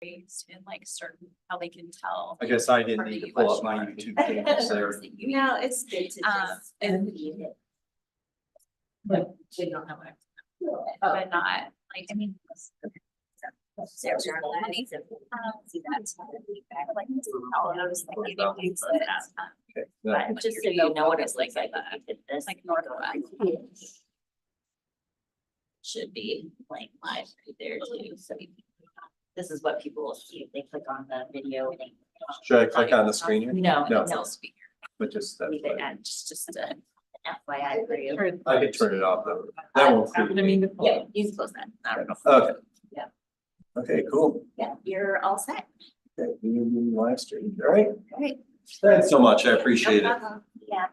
raised in like certain, how they can tell. I guess I didn't need to pull up my YouTube page there. No, it's good to just. and- But we don't know what. But not, like, I mean. See that. Like, all of those, like, even things like that. Okay. But just so you know what it's like that. It's like Northwest. Should be playing live right there too, so this is what people will see if they click on the video. and they- Should I click on the screen here? No, No. no, Speaker. But just that. leave it at just an FYI for you. I could turn it off though. That won't. Yeah, you can close that. I don't know. Okay. Yeah. Okay, cool. Yeah, you're all set. Okay, you do live stream. All right. Great. Thanks so much. I appreciate No it. problem. Yeah.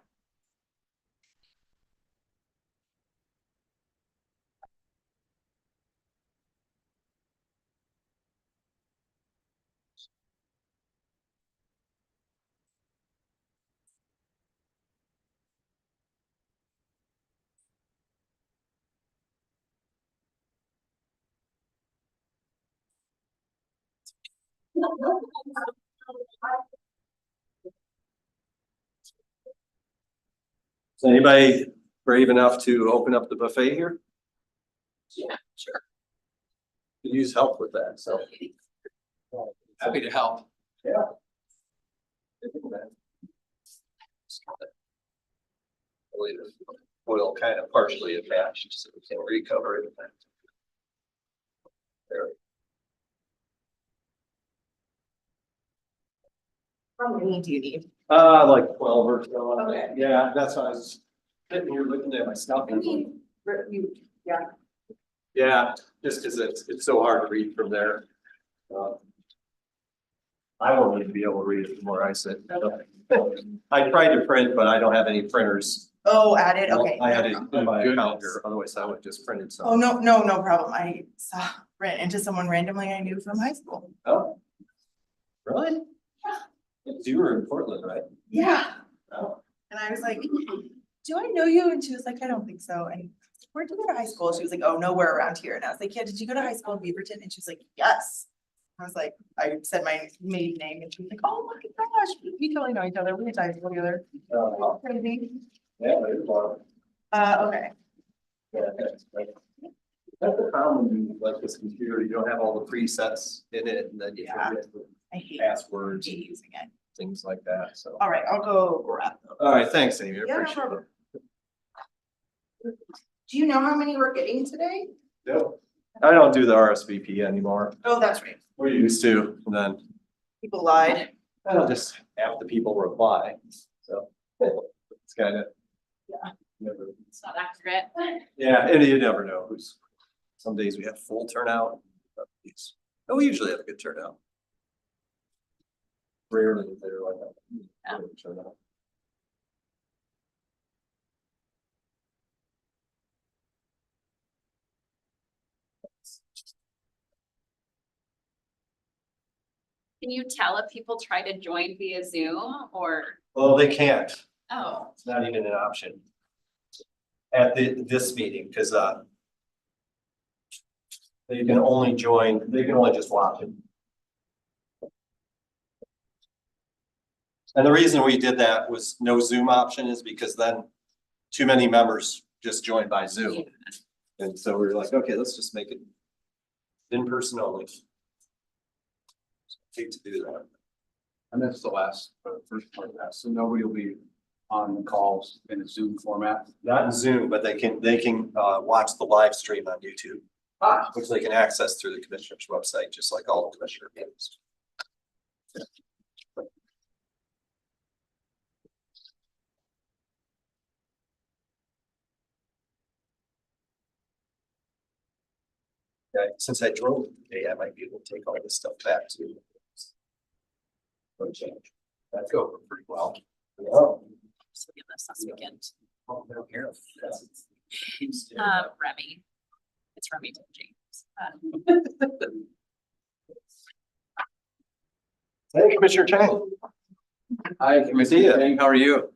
Is anybody brave enough to open up the buffet here? Yeah, sure. Could use help with that, so. Happy to help. Yeah. Oil kind of partially attached, so we can recover it. There. How many do you need? Like 12 or so. Okay. Yeah, that's why I was sitting here looking at my stuff. Yeah. Yeah, just because it's so hard to read from there. I won't even be able to read it from where I sit. I tried to print, but I don't have any printers. Oh, added, okay. I had no it problem. in my account Goodness. here, otherwise I would just print it. Oh, no problem. I ran into someone randomly I knew from high school. Oh. Really? You were in Portland, right? Yeah. Oh. And I was like, do I know you? And she was like, I don't think so. And I was like, where'd you go to high school? She was like, oh, nowhere around here. And I was like, yeah, did you go to high school in Beaverton? And she was like, yes. I was like, I said my maiden name and she was like, oh my gosh, we totally know each other. We went to high school together. Crazy. Yeah, there's one. Okay. Yeah, that's right. That's the problem when you like this computer, you don't have all the presets in it and then you Yeah. forget the I hate passwords, and using it. things like that, so. All right, I'll go grab them. All right, thanks, Amy, I Yeah, no appreciate it. problem. Do you know how many we're getting today? No, I don't do the RSVP anymore. Oh, that's right. We used to, and then People lied. I don't just have the people reply, so it's kind of. Yeah. Never, It's not accurate. yeah, and you never know who's, some days we have full turnout. But we usually have a good turnout. Rarely is there like a turnout. Can you tell if people try to join via Zoom or, Well, they can't. oh, It's not even an option. At this meeting, because they can only join, they can only just watch it. And the reason we did that was no Zoom option is because then too many members just join by Zoom. And so we were like, okay, let's just make it in person only. Hate to do that. And that's the first part of that. So nobody will be on the calls in a Zoom format. Not in Zoom, but they can watch the live stream on YouTube. Which they can access through the commissioner's website, just like all the commissioner meetings. Okay, since I drove today, I might be able to take all this stuff back to. No change. That's going pretty well. Oh. just look at this last weekend. Oh, no, here. Remy. It's Remington James. Hey, Commissioner Chang. Hi, See Commissioner ya. Chang, how are you?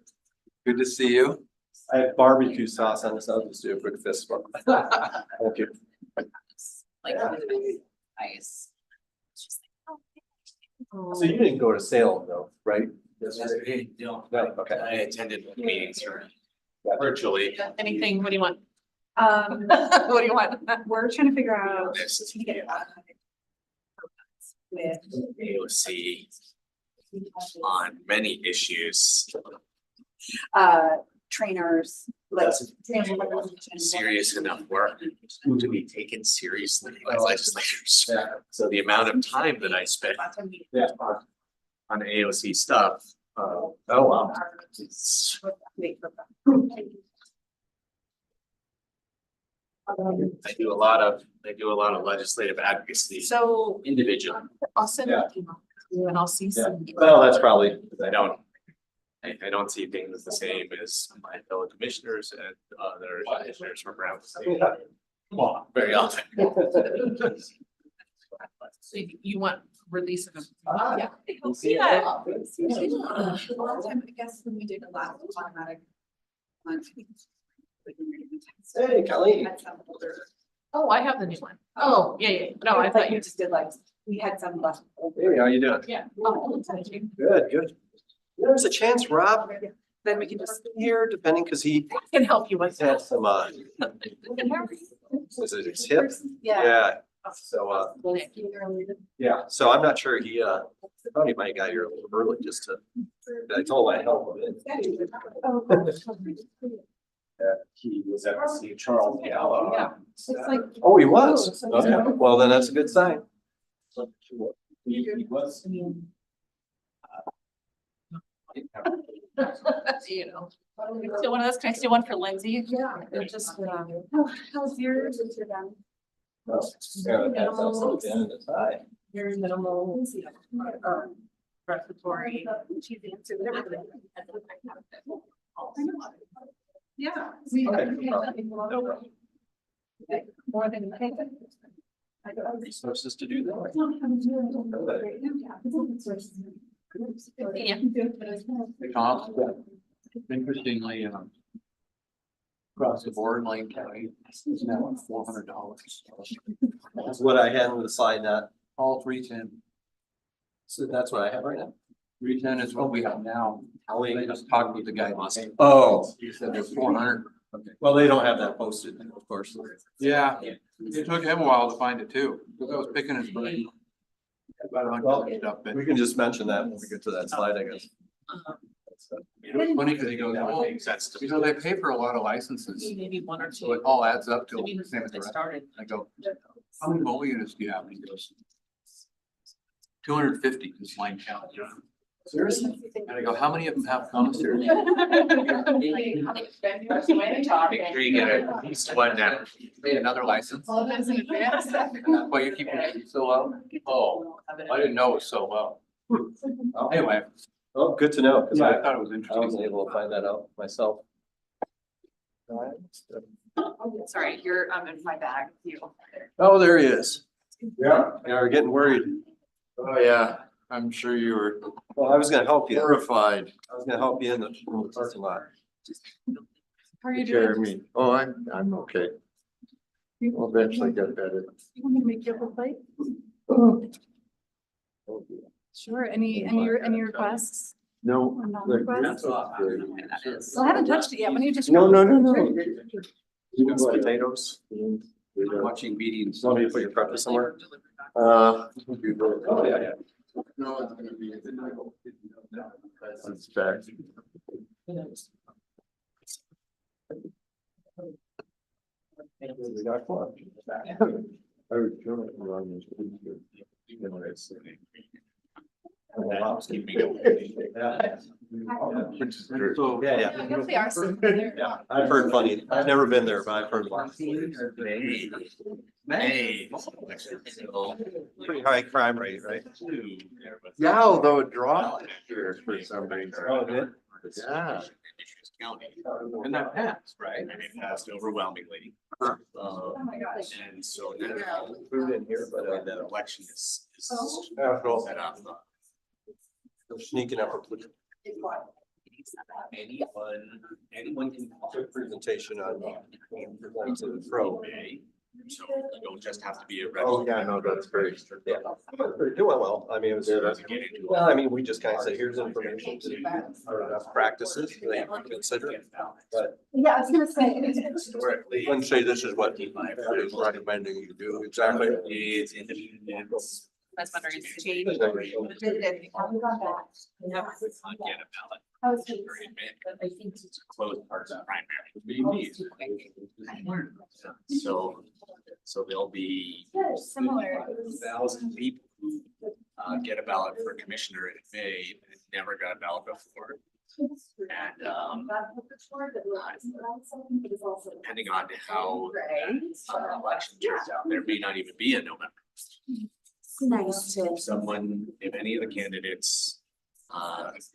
Good to see you. I have barbecue sauce on this. I'll just do a quick fist bump. Thank you. Like, Yeah. ice. It's just So you didn't go to Salem though, right? No, No, okay. I attended meetings virtually. Anything, what do you want? What do you want? We're trying to figure out. This With. AOC on many issues, Trainers, like. serious enough work to be taken seriously by legislators. So the amount of time that I spent on AOC stuff, Oh, wow. it's, I do a lot of legislative advocacy So individually. I'll send Yeah. an email to you and I'll see some. Well, that's probably, I don't see things the same as my fellow commissioners and other commissioners from around the state. Well, very often. So you want release of. Yeah. See that. I guess when we did a last automatic. hey, Colleen. Oh, I have the new one. Oh, yeah. No, I thought you just did like, we had some left. Hey, how you doing? Yeah. Oh, thank you. Good, good. There's a chance Rob Then we can just. here, depending, cause he Can help you with had that. some, was it his hip? Yeah, so, yeah, so I'm not sure he, I thought he might have got here a little early just to, I told him I'd help him in. He was at St. Charles Gala. Yeah. It's like. Oh, he was? Okay, well, then that's a good sign. He was. You know. Still one of those, can I steal one for Lindsay? Yeah. They're just, How's yours? Yeah, that's also the end of the tie. very minimal, respiratory. She's answered everything. Yeah. More than. Resources to do that. Yeah. Tom, interestingly, across the board, Lane County is now at $400. That's what I had on the slide, not, All 310. so that's what I have right now. 310 is what we have now. I just talked with the guy. Oh, He said there's 400. well, they don't have that posted, of course. Yeah, it took him a while to find it too, because I was picking his brain. About a bunch of other stuff, but We can just mention that when we get to that slide, I guess. it was funny because he goes, well, you know, they pay for a lot of licenses, Maybe one or so two. it all adds up to. Maybe the same as the it rest. started. I go, how many mobile units do you have? And he goes, 250 in Lane County. Seriously? And I go, how many of them have commissaries? Make sure you get at least one now. Pay another license. Well, you keep it so low? Oh, I didn't know it was so low. Anyway, Oh, good to know, because yeah, I I thought it was wasn't interesting. able to find that out myself. Sorry, you're, in my bag, you. Oh, there he is. Yeah, we're getting worried. Oh, yeah, I'm sure you were Well, I was gonna help you. horrified. I was gonna help you in the parking lot. How are you Take care of doing? me. Oh, I'm okay. We'll eventually get better. You want me to make you a plate? Sure, any requests? No. Or not but requests? that's Well, I haven't touched it yet, when you just. No. Potatoes. Watching meetings. Want me to put your preface somewhere? Oh, yeah. No, it's gonna be. It's back. We got one. I was trying to run this. Oh, wow. Yeah. Which is great. So. Yeah. Hopefully ours is there. Yeah, I've heard funny. I've never been there, but I've heard. May. Pretty high crime rate, right? Yeah, although it dropped here for some reason. Oh, it did? Yeah. County. And that passed, right? And it passed overwhelmingly. And so now Food in here, but the election is cool. set up. They're sneaking up. Anyone can. Good presentation on going to the pro. So you don't just have to be a Oh, registered. yeah, no, that's great. Yeah, we're doing well. I mean, it was, well, I mean, we just kind of say, here's information to our best practices that you can consider. But Yeah, I was gonna say. Historically. wouldn't say this is what is recommending you do exactly. It's independent. That's wondering, is it Get a ballot. I was Very advanced. Closed parts of primary. So there'll be Similar. 1,000 people who get a ballot for commissioner in May, and never got a ballot before. And depending on how that election turns out, there may not even be a November. Nice to. If someone, if any of the candidates gets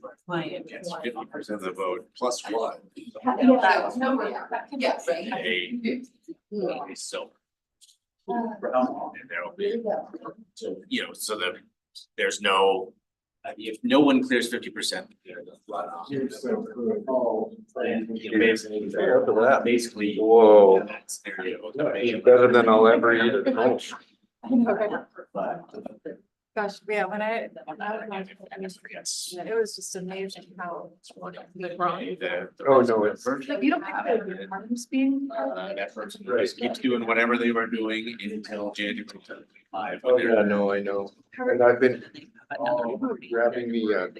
50% of the vote plus one, they still. And there'll be, you know, so that there's no, if no one clears 50%. Basically. Whoa. in that scenario, Better than I'll ever eat at home. Gosh, yeah, when I Yes. it was just amazing how good wrong. Oh, no, it's. Like, you don't have it, arms being. That person just keeps doing whatever they were doing until January 25. Oh, yeah, no, I know. And I've been grabbing the,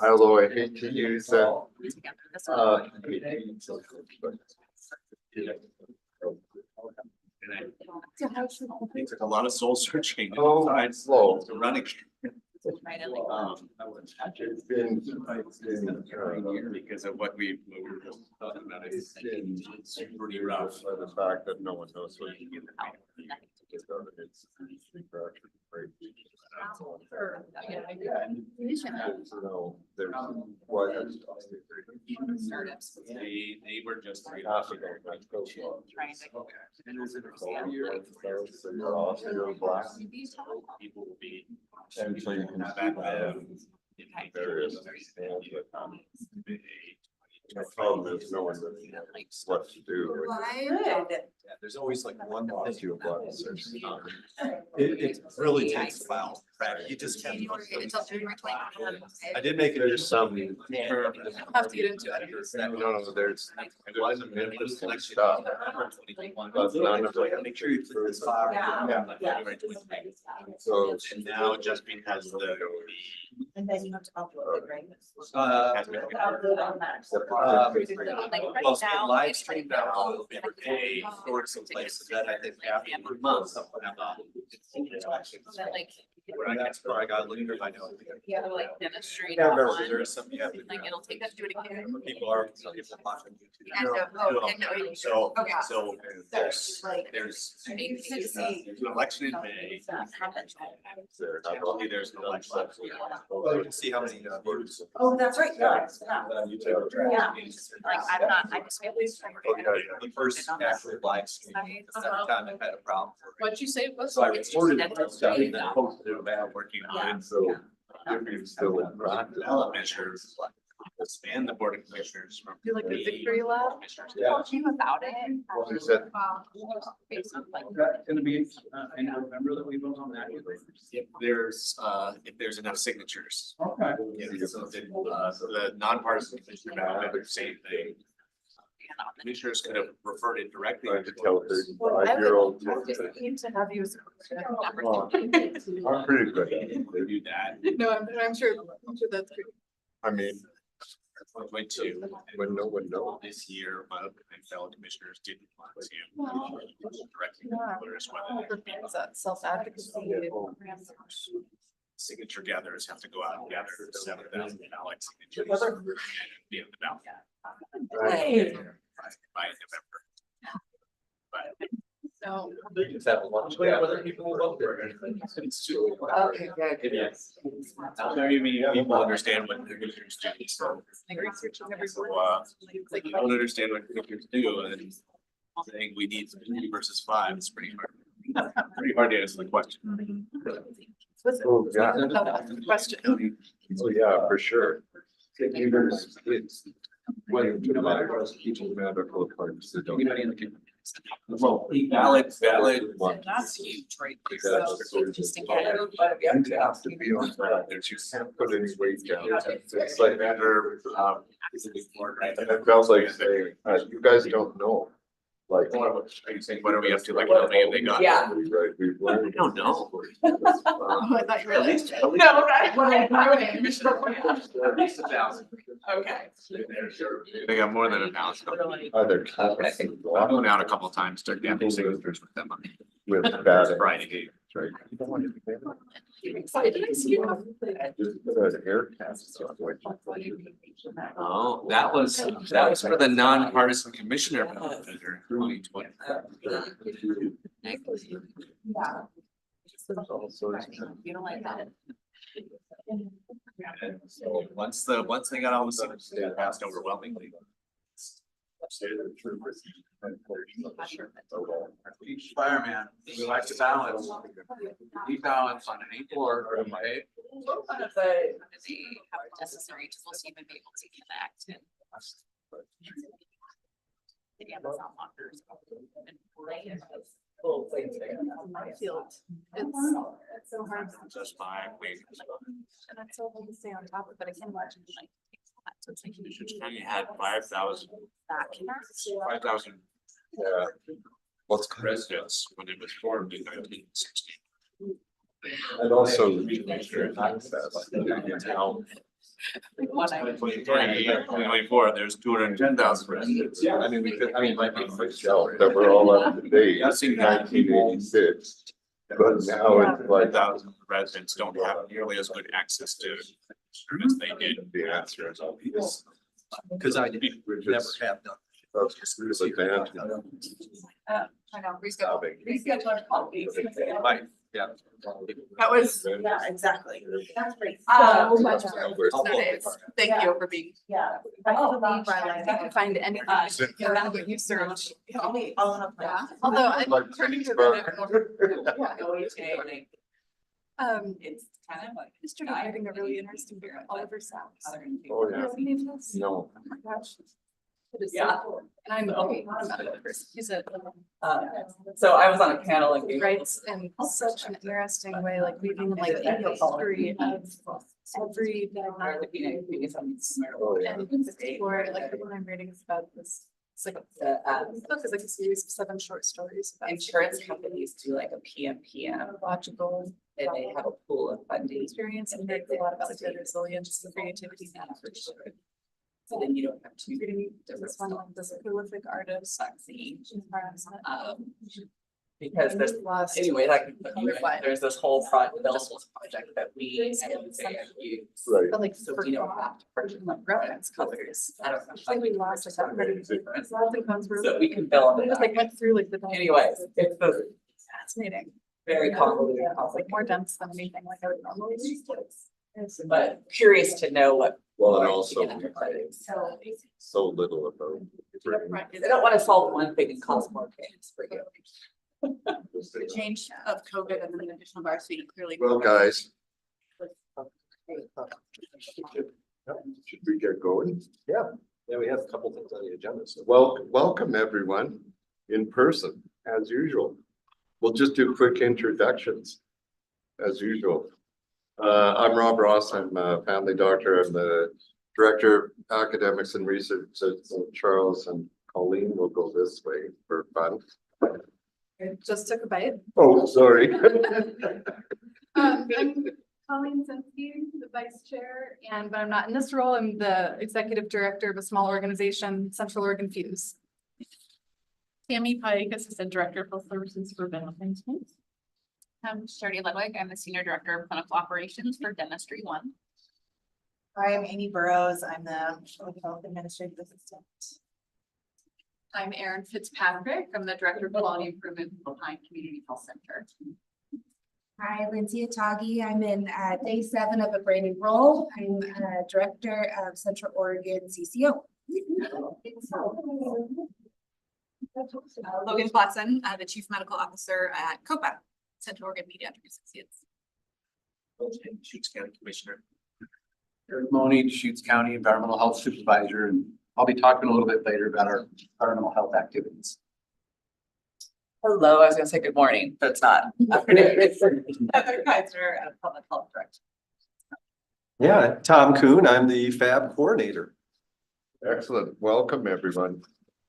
although I hate to use that. It took a lot of soul searching. Oh, besides slow. to running. It's been Because of what we were just talking about, it's pretty rough. by the fact that no one knows what you get. No, there's. Why that's. They were just. Half ago, that's so slow. So you're off, you're black. People will be. And so you can Back back then. various things, but the problem is no one really knows what to do. Yeah, there's always like one thing Thank you, you. but It really takes a while. You just can't. I did make it. there's some. Have to get into it. No, there's. It wasn't interesting stuff. But none of it. Make sure you put this file. Yeah. So. And now just because the. And then you have to upload it, right? Well, it's been live streamed now, it'll be a stored some places that I think after months. Where I got later, I know. Yeah, like demonstrate Yeah, I remember on, there's some, yeah. like it'll take us to do it again. People are, some people watching And YouTube. So, Okay. so there's Election in May. Hopefully there's an election. well, you can see how many voters. Oh, that's right, yeah. On YouTube. Yeah. Like, I'm not, I just. The first actually live stream, the second time I had a problem. What'd you say it was? So I recorded it, stuff, and then posted it about Working on it. So. If you're still in practice. Ballot measures, expand the board of commissioners from. Do like a 3 victory lap? commissioners. Yeah. Came about it. What is it? Based on like. That's gonna be in November that we vote on that. If there's enough signatures. Okay. Yeah, so the nonpartisan commissioner ballot, the same thing. Commissioners could have referred it directly. Trying to tell Well, I 35-year-old. would just need to have you. I'm pretty good. They do that. No, I'm sure that's good. I mean, Went to. when no one knows. This year, my fellow commissioners didn't want to directly voters whether they're being That self-advocacy. signature gatherers have to go out and gather 7,000 ballot signatures. And be on the ballot. Right. By November. But So. Just have lunch. whether people will vote for it. Okay, good. Yes. Very many people understand what commissioners do. So, Like researching every so, word. if you don't understand what commissioners do and saying we need 3 versus 5, it's pretty hard. Pretty hard to answer the question. Oh, yeah. Question. Oh, yeah, for sure. It's when no matter what, people medical cards that don't. Anybody in the Well, valid. That's huge, right? Just to get it. You have to be on that, and you can't put any weight down. It's like matter, and it felt like saying, you guys don't know. Like. What are we up to, like, how many have they got? Yeah. Right, we've I learned. don't know. Oh, I thought you were At like. least No, right. At least 1,000. Okay. They got more than 1,000. Either I've gone out a couple of times to get these signatures with them. with bad. Friday. Right. Excited to see you. Just put an air cast on which. Oh, that was for the nonpartisan commissioner. For 2020. You don't like that? And so once they got all the signatures, they passed overwhelmingly. Fireman, we like to balance. We balance on an equal or a way. The necessary tools to even be able to connect and. The Amazon lockers. My field, it's so hard. Just by wait. And it's so hard to stay on top of, but I can imagine like. So it's like you Each county had 5,000 back. 5,000 Yeah. What's residents when it was formed in 1960. And also access in town. 2024, there's 210,000 residents. Yeah, I mean, we could, I mean, might be quick show that we're all up to date, that's in 1986. But now it's like 5,000 residents don't have nearly as good access to service they did. the answer is obvious. Cause I Which never is, have done. that's just really bad. I know, reschedule call, please. Right, yeah. That was. Yeah, exactly. That's great. So So much. much. Thank you for being. Yeah. If you can find anything around what you search. I'll have Yeah, that. although I'm Like turning to Facebook. It's kind of like. I started reading a really interesting book, Oliver Sacks. Oh, yeah. Has any of this? No. Oh my gosh. It is so Yeah. cool. And I'm not a medical person. He's a, So I was on a panel and. he writes in such an interesting way, like weaving in like the history of every diagnosis. Oh, yeah. And for like the one I'm reading is about this, it's like this book is like a series of 7 short stories about Insurance companies do like a PMPM logical and they have a pool of funding. experience and learned a lot about like the resilience and creativity. So then you don't have to. Reading this one, like this prolific artist, Because there's, lost. anyway, like, Butterfly. there's this whole project that we use. Right. But like So for we don't have to purchase like reference colors. I don't know. I think we lost like that. It's lots of comes through. So we can build I it. just like went through like the. Anyways, it's the Fascinating. very convoluted, It's like more dense than anything like I would normally read. but curious to know what. Well, and also So so little about. I don't want to solve one thing and cause more chaos for you. The change of COVID and then the additional varsity clearly. Well, guys. Should we get going? Yeah, we have a couple things on the agenda, so. Welcome everyone in person, as usual. We'll just do quick introductions, as usual. I'm Rob Ross, I'm a family doctor, I'm the Director of Academics and Research at St. Charles, and Colleen will go this way for fun. I just took a bite. Oh, sorry. I'm Colleen Zinsky, the vice chair, but I'm not in this role. I'm the executive director of a small organization, Central Oregon Fuse. Tammy Pike, assistant director of health services for Benefits. I'm Shardy Ludwig. I'm the senior director of clinical operations for Dentistry One. Hi, I'm Amy Burrows. I'm the public health administrative assistant. I'm Erin Fitzpatrick. I'm the director of quality improvement for Pine Community Health Center. Hi, Lindsay Atagi. I'm in day 7 of a brand new role. I'm director of Central Oregon CCO. Logan Watson, the chief medical officer at COPA, Central Oregon Pediatric Associates. Shoots County Commissioner. Eric Money, Deschutes County Environmental Health Supervisor, and I'll be talking a little bit later about our environmental health activities. Hello, I was gonna say good morning, but it's not. Afternoon. It's Heather Kaiser, Public Health Director. Yeah, Tom Kuhn, I'm the PHAB coordinator. Excellent. Welcome, everyone.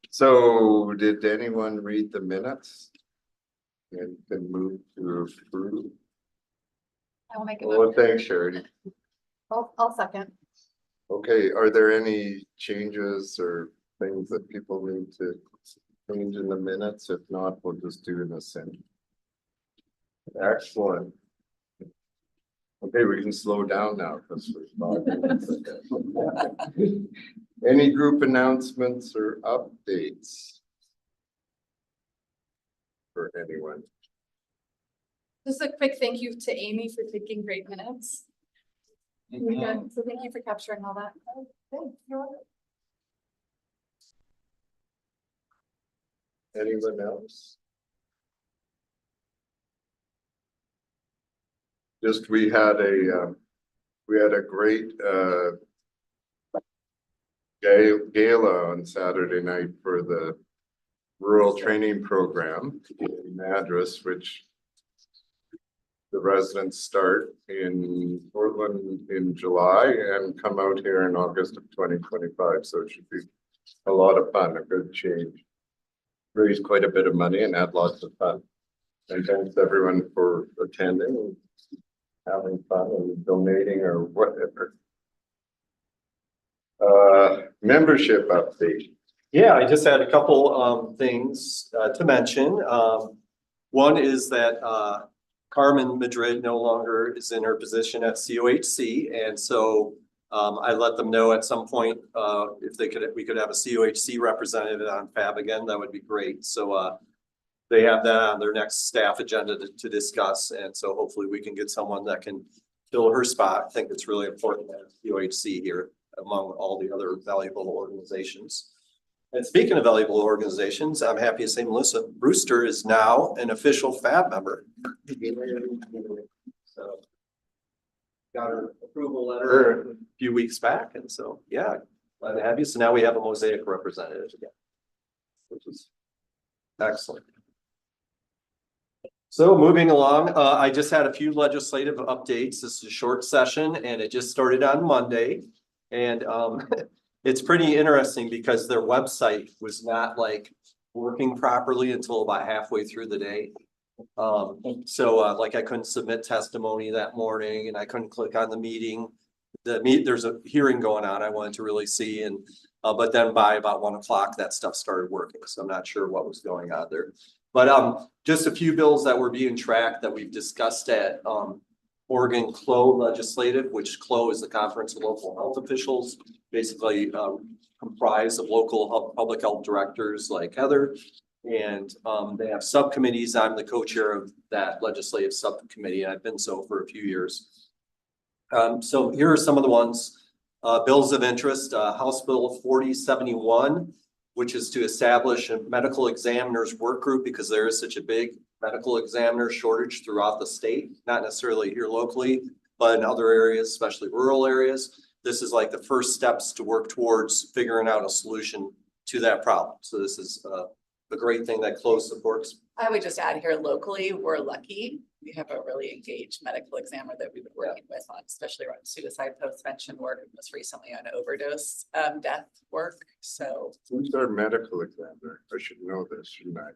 So did anyone read the minutes? And can move to approve? I will make a Well, motion. thanks, Sherry. I'll second. Okay, are there any changes or things that people need to change in the minutes? If not, we'll just do an assent. Excellent. Okay, we can slow down now because we're 5 minutes ahead. Any group announcements or updates? For anyone? Just a quick thank you to Amy for taking great minutes. We good. So thank you for capturing all that. Anyone else? Just, we had a great gala on Saturday night for the rural training program in Madras, which the residents start in Portland in July and come out here in August of 2025. So it should be a lot of fun, a good change. Raised quite a bit of money and had lots of fun. And thanks everyone for attending, having fun and donating or whatever. Membership update. Yeah, I just had a couple things to mention. One is that Carmen Madrid no longer is in her position at COHC, and so I let them know at some point if we could have a COHC representative on PHAB again, that would be great. So they have that on their next staff agenda to discuss, and so hopefully we can get someone that can fill her spot. I think it's really important to have COHC here among all the other valuable organizations. And speaking of valuable organizations, I'm happy to say Melissa Brewster is now an official PHAB member. So got her approval letter a few weeks back, and so yeah, glad to have you. So now we have a Mosaic representative again, which is excellent. So moving along, I just had a few legislative updates. This is a short session and it just started on Monday. And it's pretty interesting because their website was not like working properly until about halfway through the day. Like I couldn't submit testimony that morning and I couldn't click on the meeting. There's a hearing going on I wanted to really see, and but then by about 1 o'clock that stuff started working. So I'm not sure what was going on there. But just a few bills that were being tracked that we've discussed at Oregon CLO legislative, which CLO is the Conference of Local Health Officials, basically comprised of local public health directors like Heather. And they have subcommittees. I'm the co-chair of that legislative subcommittee, and I've been so for a few years. So here are some of the ones, bills of interest, House Bill 4071, which is to establish a medical examiners work group because there is such a big medical examiner shortage throughout the state, not necessarily here locally, but in other areas, especially rural areas. This is like the first steps to work towards figuring out a solution to that problem. So this is a great thing that CLO supports. I would just add here locally, we're lucky. We have a really engaged medical examiner that we've been working with on, especially around suicide prevention work, and most recently on overdose death work. So Who's our medical examiner? I should know this, shouldn't I?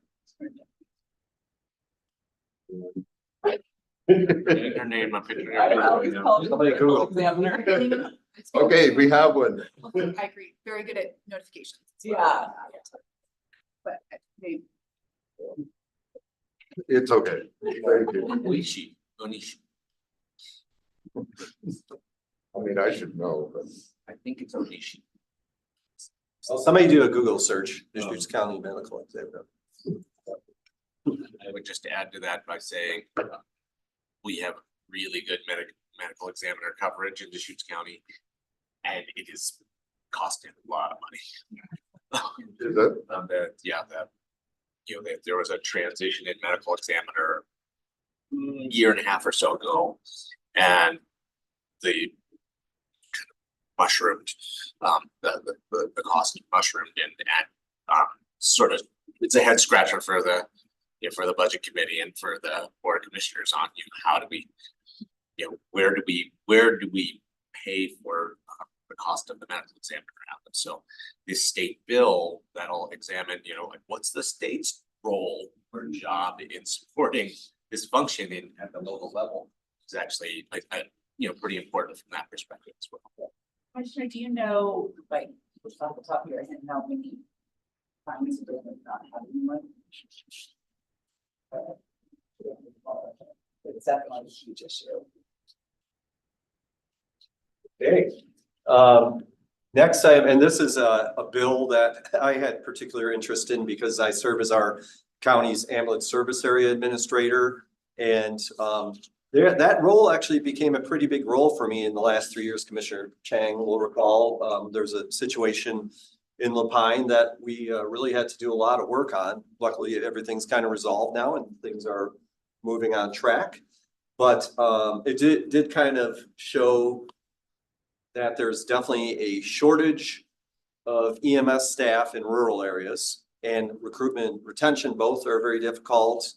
Her name, a picture. I don't know, he's called Somebody Google. examiner. Okay, we have one. I agree. Very good at notifications. Yeah. But they It's okay. Thank you. Onishi. I mean, I should know, but I think it's Onishi. So somebody do a Google search, Deschutes County Medical Examiner. I would just add to that by saying we have really good medical examiner coverage in Deschutes County, and it is costing a lot of money. is it? There was a transition in medical examiner a year and a half or so ago, and the mushroomed, the cost mushroomed, and sort of it's a head scratcher for the for the budget committee and for the board of commissioners on, how do we, where do we pay for the cost of the medical examiner happen? So this state bill that'll examine, like what's the state's role or job in supporting this function at the local level is actually pretty important from that perspective as well. Commissioner, do you know, like, off the top of your head, how many times do they not having one? It's definitely a huge issue. Okay. Next item, and this is a bill that I had particular interest in because I serve as our county's ambulance service area administrator. And that role actually became a pretty big role for me in the last 3 years. Commissioner Chang will recall, there's a situation in Lapine that we really had to do a lot of work on. Luckily, everything's kind of resolved now and things are moving on track. But it did kind of show that there's definitely a shortage of EMS staff in rural areas, and recruitment and retention both are very difficult.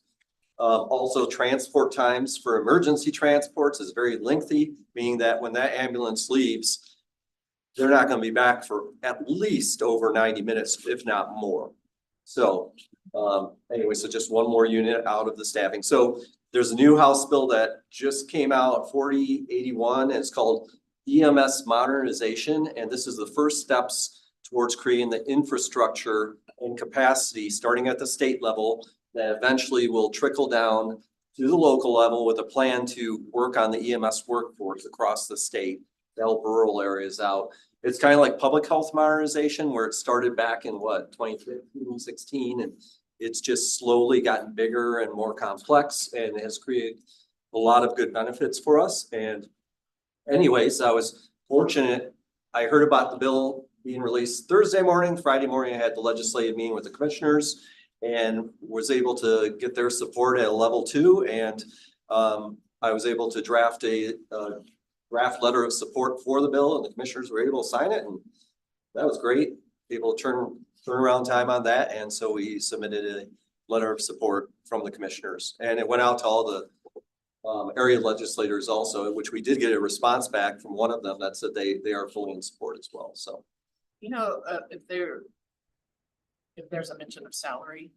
Also, transport times for emergency transports is very lengthy, meaning that when that ambulance leaves, they're not going to be back for at least over 90 minutes, if not more. So anyway, so just one more unit out of the staffing. So there's a new House bill that just came out, 4081, and it's called EMS modernization. And this is the first steps towards creating the infrastructure and capacity starting at the state level that eventually will trickle down to the local level with a plan to work on the EMS workforce across the state to help rural areas out. It's kind of like public health modernization where it started back in 2015, 16, and it's just slowly gotten bigger and more complex and has created a lot of good benefits for us. And anyways, I was fortunate. I heard about the bill being released Thursday morning. Friday morning, I had the legislative meeting with the commissioners and was able to get their support at a level 2. And I was able to draft a draft letter of support for the bill, and the commissioners were able to sign it. And that was great. Able to turn around time on that. And so we submitted a letter of support from the commissioners, and it went out to all the area legislators also, which we did get a response back from one of them that said they are fully in support as well. So, If there's a mention of salary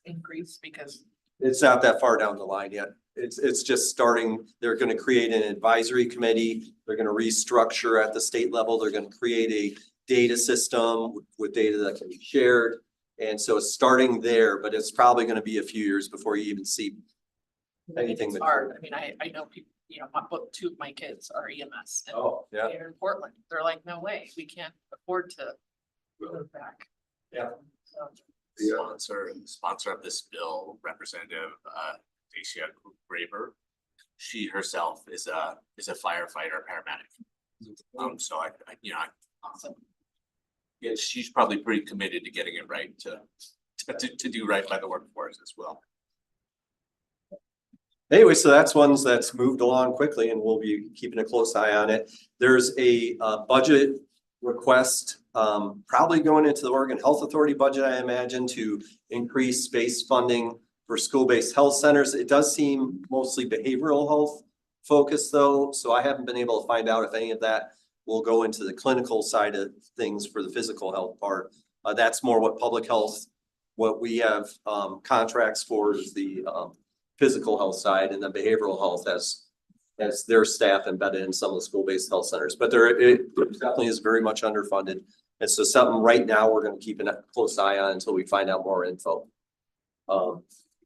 increase, because it's not that far down the line yet. It's just starting. They're going to create an advisory committee. They're going to restructure at the state level. They're going to create a data system with data that can be shared. And so it's starting there, but it's probably going to be a few years before you even see anything. it's hard. I mean, I know people, two of my kids are EMS. And Oh, yeah. they're in Portland. They're like, no way, we can't afford to move back. Yeah. So, Sponsor of this bill, Representative Dacia Graber. She herself is a firefighter paramedic. So I awesome. yeah, she's probably pretty committed to getting it right to do right by the workforce as well. Anyway, so that's ones that's moved along quickly, and we'll be keeping a close eye on it. There's a budget request probably going into the Oregon Health Authority budget, I imagine, to increase space funding for school-based health centers. It does seem mostly behavioral health focused though, so I haven't been able to find out if any of that will go into the clinical side of things for the physical health part. That's more what public health, what we have contracts for is the physical health side, and the behavioral health has their staff embedded in some of the school-based health centers. But it definitely is very much underfunded. And so something right now we're going to keep a close eye on until we find out more info.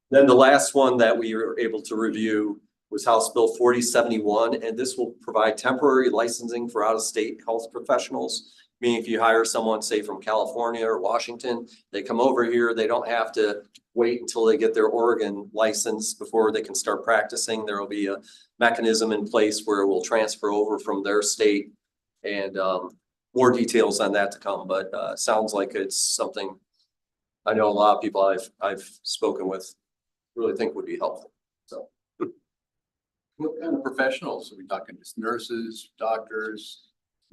Then the last one that we were able to review was House Bill 4071, and this will provide temporary licensing for out-of-state health professionals. Meaning if you hire someone, say from California or Washington, they come over here, they don't have to wait until they get their Oregon license before they can start practicing. There will be a mechanism in place where it will transfer over from their state, and more details on that to come, but sounds like it's something I know a lot of people I've spoken with really think would be helpful. So. What kind of professionals? Are we talking just nurses, doctors?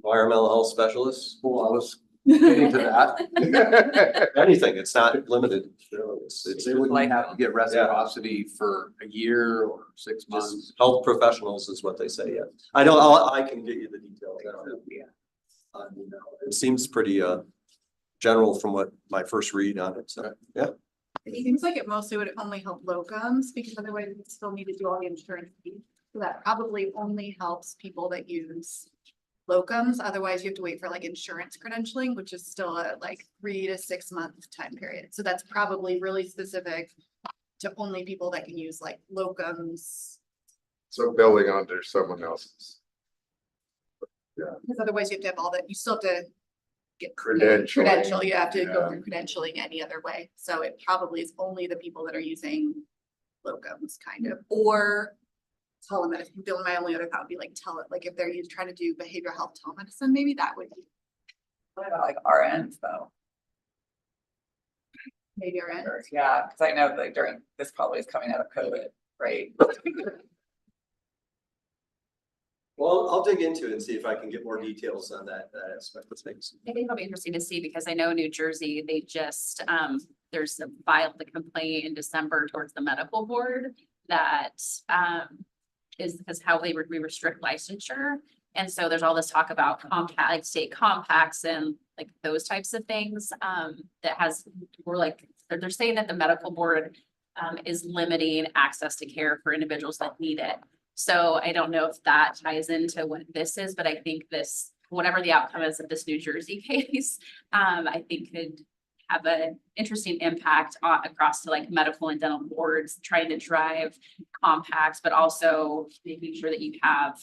Environmental health specialists? Well, I was getting to that. Anything, it's not limited. It's They wouldn't have to get reciprocity for a year or 6 months. just health professionals is what they say, yeah. I can get you the details. I don't have it seems pretty general from what my first read on it, so, yeah. It seems like it mostly would only help locums because otherwise we still need to do all the insurance fees. So that probably only helps people that use locums. Otherwise you have to wait for like insurance credentialing, which is still a like 3 to 6 month time period. So that's probably really specific to only people that can use like locums. So building under someone else's Because otherwise you have to have all that, you still have to get credential. credential, you have to go Yeah. through credentialing any other way. So it probably is only the people that are using locums kind of, or telemedicine. My only other thought would be like like if they're trying to do behavioral health telemedicine, maybe that would be What about like RNs though? maybe our end. Yeah, because I know that during, this probably is coming out of COVID, right? Well, I'll dig into it and see if I can get more details on that aspect of things. I think it'll be interesting to see because I know New Jersey, they just, there's a filed the complaint in December towards the medical board that, is because how we restrict licensure. And so there's all this talk about compact, like state compacts and like those types of things, we're like, they're saying that the medical board, is limiting access to care for individuals that need it. So I don't know if that ties into what this is, but I think this, whatever the outcome is of this New Jersey case, I think could have an interesting impact across to like medical and dental boards, trying to drive compacts, but also making sure that you have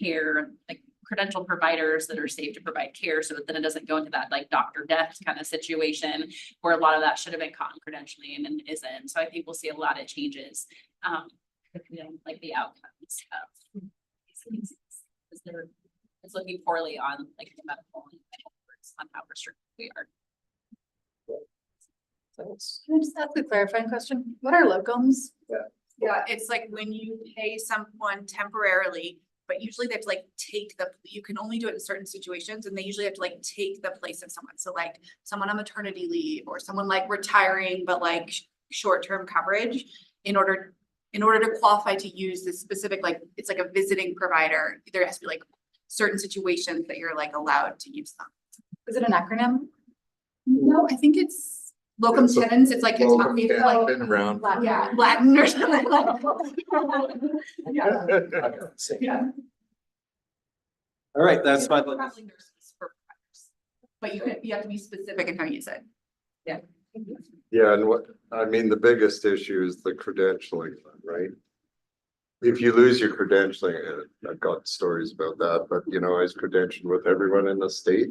care, like credentialed providers that are safe to provide care so that then it doesn't go into that like doctor death kind of situation where a lot of that should have been caught in credentialing and isn't. So I think we'll see a lot of changes. Like the outcomes of these things. It's looking poorly on like the medical and boards on how restricted we are. Thanks. Can I just ask a clarifying question? What are locums? Yeah, it's like when you pay someone temporarily, but usually they have to like take you can only do it in certain situations and they usually have to like take the place of someone. So like someone on maternity leave or someone like retiring, but like short-term coverage in order to qualify to use this specific, like, it's like a visiting provider, there has to be like certain situations that you're like allowed to use them. Is it an acronym? No, I think it's locum It's a tenens, it's like, Locum it's tenens, like, been around. yeah, Latin or something like that. Yeah. All right, that's my, Probably nurses for providers. But you have to be specific in how you use it. Yeah, and I mean, the biggest issue is the credentialing, right? If you lose your credentialing, I've got stories about that, but I was credentialed with everyone in the state.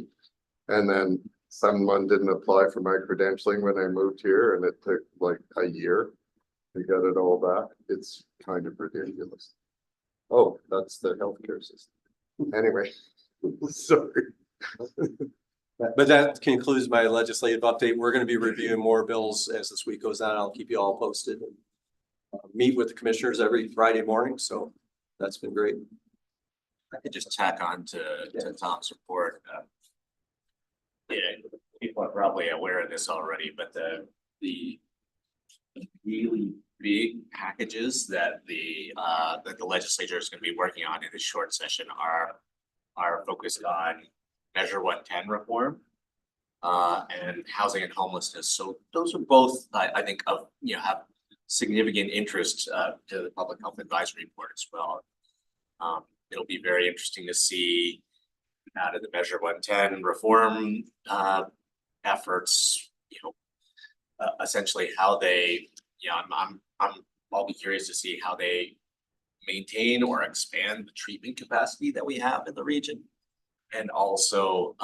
And then someone didn't apply for my credentialing when I moved here and it took like a year to get it all back. It's kind of ridiculous. Oh, that's the healthcare system. Anyway, sorry. but that concludes my legislative update. We're going to be reviewing more bills as this week goes on. I'll keep you all posted. Meet with the commissioners every Friday morning, so that's been great. I could just tack on to Tom's report. Yeah, people are probably aware of this already, but the really big packages that the legislature is going to be working on in this short session are focused on Measure 110 reform and housing and homelessness. So those are both, I think, of have significant interest to the Public Health Advisory Board as well. It'll be very interesting to see out of the Measure 110 reform efforts, essentially how they, I'll be curious to see how they maintain or expand the treatment capacity that we have in the region, and also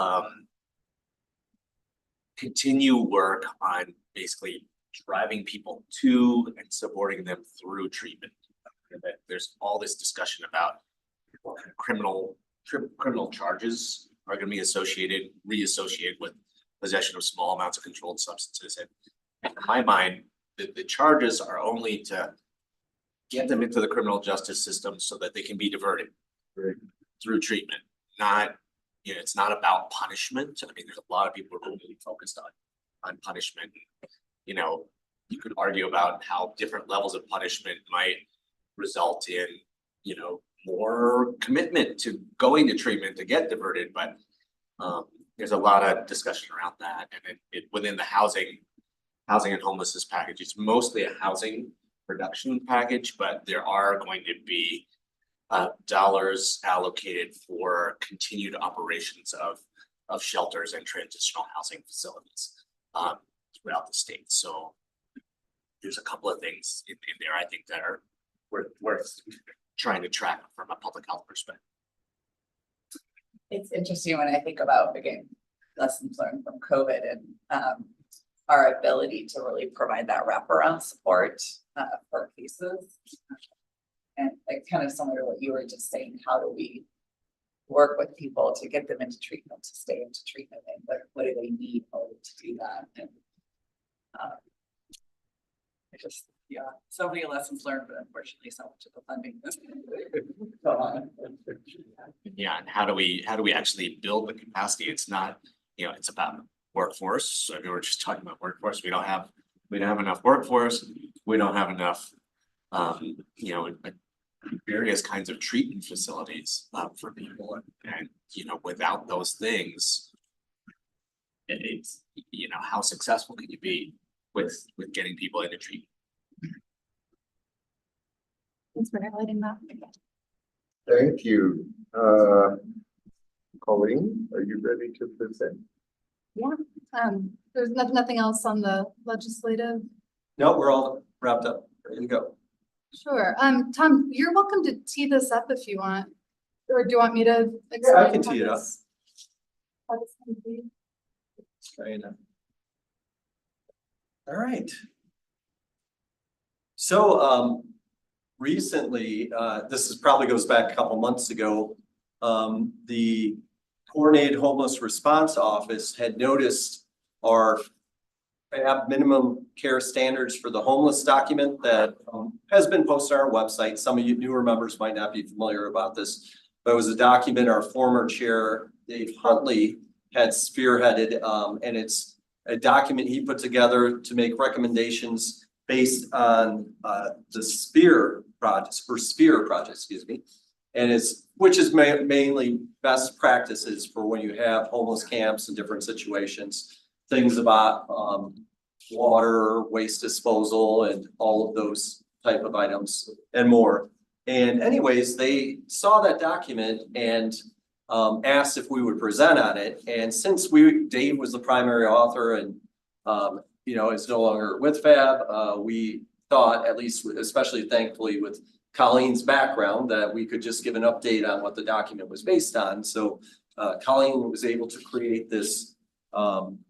continue work on basically driving people to and supporting them through treatment. There's all this discussion about criminal charges are going to be reassociated with possession of small amounts of controlled substances. And in my mind, the charges are only to get them into the criminal justice system so that they can be diverted through treatment, not you know, it's not about punishment. I mean, there's a lot of people who are really focused on punishment. You know, you could argue about how different levels of punishment might result in, you know, more commitment to going to treatment to get diverted, but there's a lot of discussion around that, and it within the housing and homelessness package, it's mostly a housing reduction package, but there are going to be dollars allocated for continued operations of shelters and transitional housing facilities throughout the state. So there's a couple of things in there, I think, that are worth trying to track from a public health perspective. It's interesting when I think about, again, lessons learned from COVID and our ability to really provide that wraparound support for cases. And like kind of similar to what you were just saying, how do we work with people to get them into treatment, to stay into treatment, and what do they need in order to do that? And I just, yeah, so many lessons learned, but unfortunately so much of the funding is gone. Yeah, and how do we actually build the capacity? It's not, you know, it's about workforce. So we were just talking about workforce. We don't have enough workforce. We don't have enough, you know, various kinds of treatment facilities for people, and you know, without those things, it's, you know, how successful can you be with getting people into treatment? Thanks for highlighting that. Thank you. Colleen, are you ready to present? Yeah, there's nothing else on the legislative. No, we're all wrapped up, ready to go. Sure. Tom, you're welcome to tee this up if you want, or do you want me to? Yeah, I can explain tee it how up. how this can be? All right. So, recently, this is probably goes back a couple months ago, the Coordinated Homeless Response Office had noticed our PHAB minimum care standards for the homeless document that has been posted on our website. Some of you newer members might not be familiar about this, but it was a document our former chair, Dave Huntley, had spearheaded, and it's a document he put together to make recommendations based on the SPEAR project, excuse me, and which is mainly best practices for when you have homeless camps and different situations. Things about water, waste disposal, and all of those type of items and more. And anyways, they saw that document and asked if we would present on it. And since Dave was the primary author and you know, is no longer with PHAB, we thought, at least especially thankfully with Colleen's background, that we could just give an update on what the document was based on. So Colleen was able to create this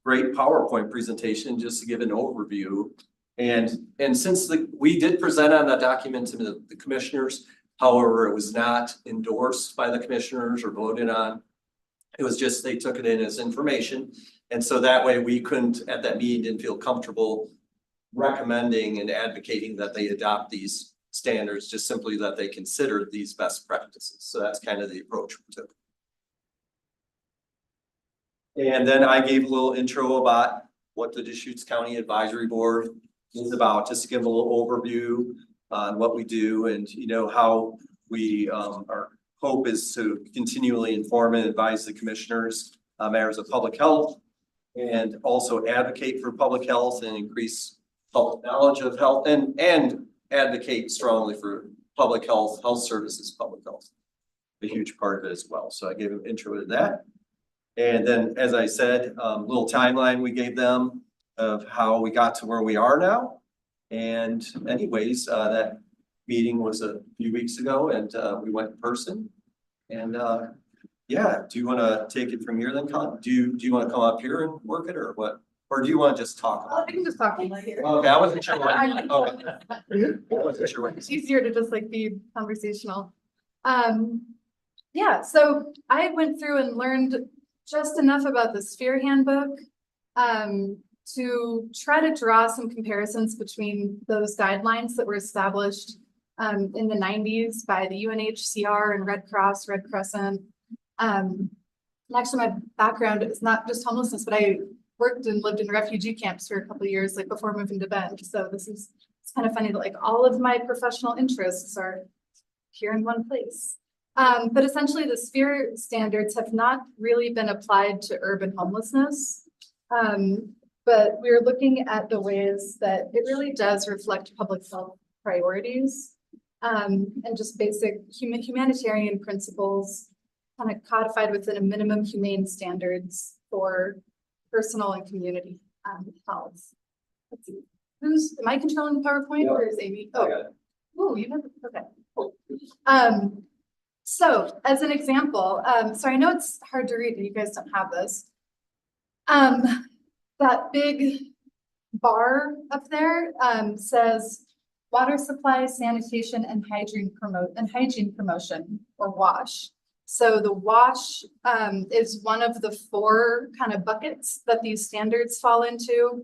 great PowerPoint presentation just to give an overview. And since we did present on that document to the commissioners, however, it was not endorsed by the commissioners or voted on. It was just, they took it in as information. And so that way we couldn't, at that meeting, didn't feel comfortable recommending and advocating that they adopt these standards, just simply that they consider these best practices. So that's kind of the approach we took. And then I gave a little intro about what the Deschutes County Advisory Board is about, just to give a little overview on what we do and, you know, how we, our hope is to continually inform and advise the commissioners on matters of public health, and also advocate for public health and increase public knowledge of health, and advocate strongly for public health services, public health. A huge part of it as well. So I gave an intro to that. And then, as I said, little timeline we gave them of how we got to where we are now. And anyways, that meeting was a few weeks ago, and we went in person. And yeah, do you want to take it from here then, Colin? Do you want to come up here and work it, or what? Or do you want to just talk? I can just talk about here. Okay, I wasn't sure. I wasn't sure. It's easier to just like be conversational. Yeah, so I went through and learned just enough about the Sphere Handbook to try to draw some comparisons between those guidelines that were established in the 90s by the UNHCR and Red Cross, Red Crescent, And actually, my background is not just homelessness, but I worked and lived in refugee camps for a couple of years, like before moving to Bend. So it's kind of funny that like all of my professional interests are here in one place. But essentially the sphere standards have not really been applied to urban homelessness. But we're looking at the ways that it really does reflect public health priorities. And just basic humanitarian principles kind of codified within a minimum humane standards for personal and community health. Let's see, am I controlling the PowerPoint or is Amy? I got it. Oh, you have, okay. So as an example, so I know it's hard to read and you guys don't have this. That big bar up there says water supply, sanitation, and hygiene promotion, or WASH. So the WASH is one of the 4 kind of buckets that these standards fall into.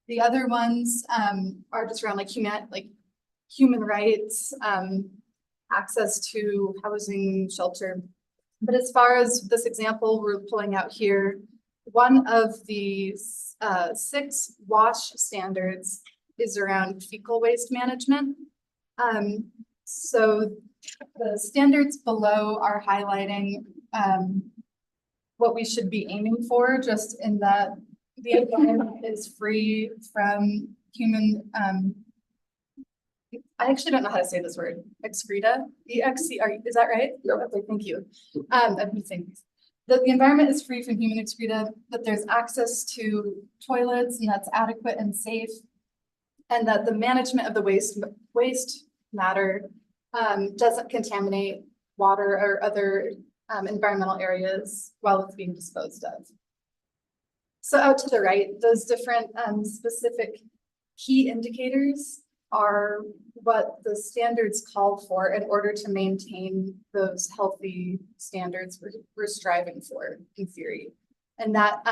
The other ones are just around like human rights, access to housing, shelter. But as far as this example we're pulling out here, one of the 6 WASH standards is around fecal waste management. So the standards below are highlighting what we should be aiming for, just in that the environment is free from human, I actually don't know how to say this word, excreta, E-X-C-R, is that right? Yep. Okay, thank you. I've been saying this. That the environment is free from human excreta, that there's access to toilets and that's adequate and safe, and that the management of the waste matter doesn't contaminate water or other environmental areas while it's being disposed of. So out to the right, those different specific key indicators are what the standards call for in order to maintain those healthy standards we're striving for in theory. And that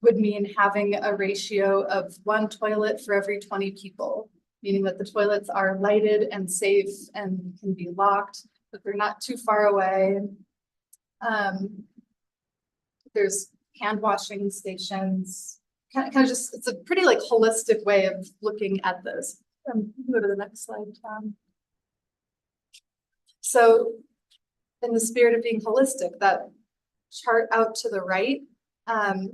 would mean having a ratio of 1 toilet for every 20 people, meaning that the toilets are lighted and safe and can be locked, but they're not too far away. There's hand washing stations, kind of just, it's a pretty like holistic way of looking at this. Go to the next slide, Tom. So in the spirit of being holistic, that chart out to the right kind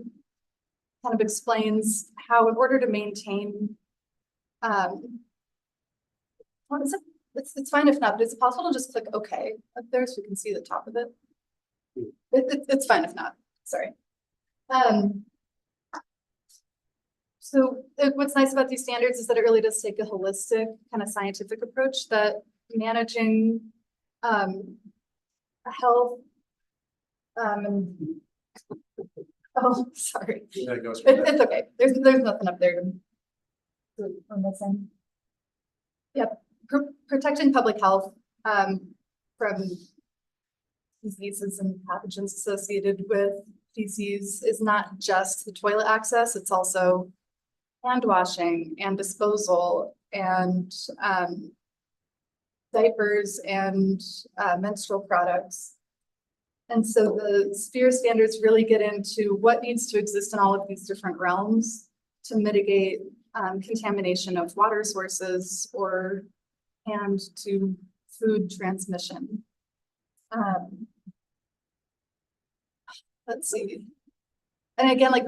of explains how in order to maintain, what is it? It's fine if not, but it's possible to just click OK up there so we can see the top of it. It's fine if not, sorry. So what's nice about these standards is that it really does take a holistic kind of scientific approach that managing health and oh, sorry. It's okay. There's nothing up there we're missing. Yep, protecting public health from diseases and pathogens associated with feces is not just the toilet access, it's also hand washing and disposal and diapers and menstrual products. And so the sphere standards really get into what needs to exist in all of these different realms to mitigate contamination of water sources and to food transmission. Let's see. And again, like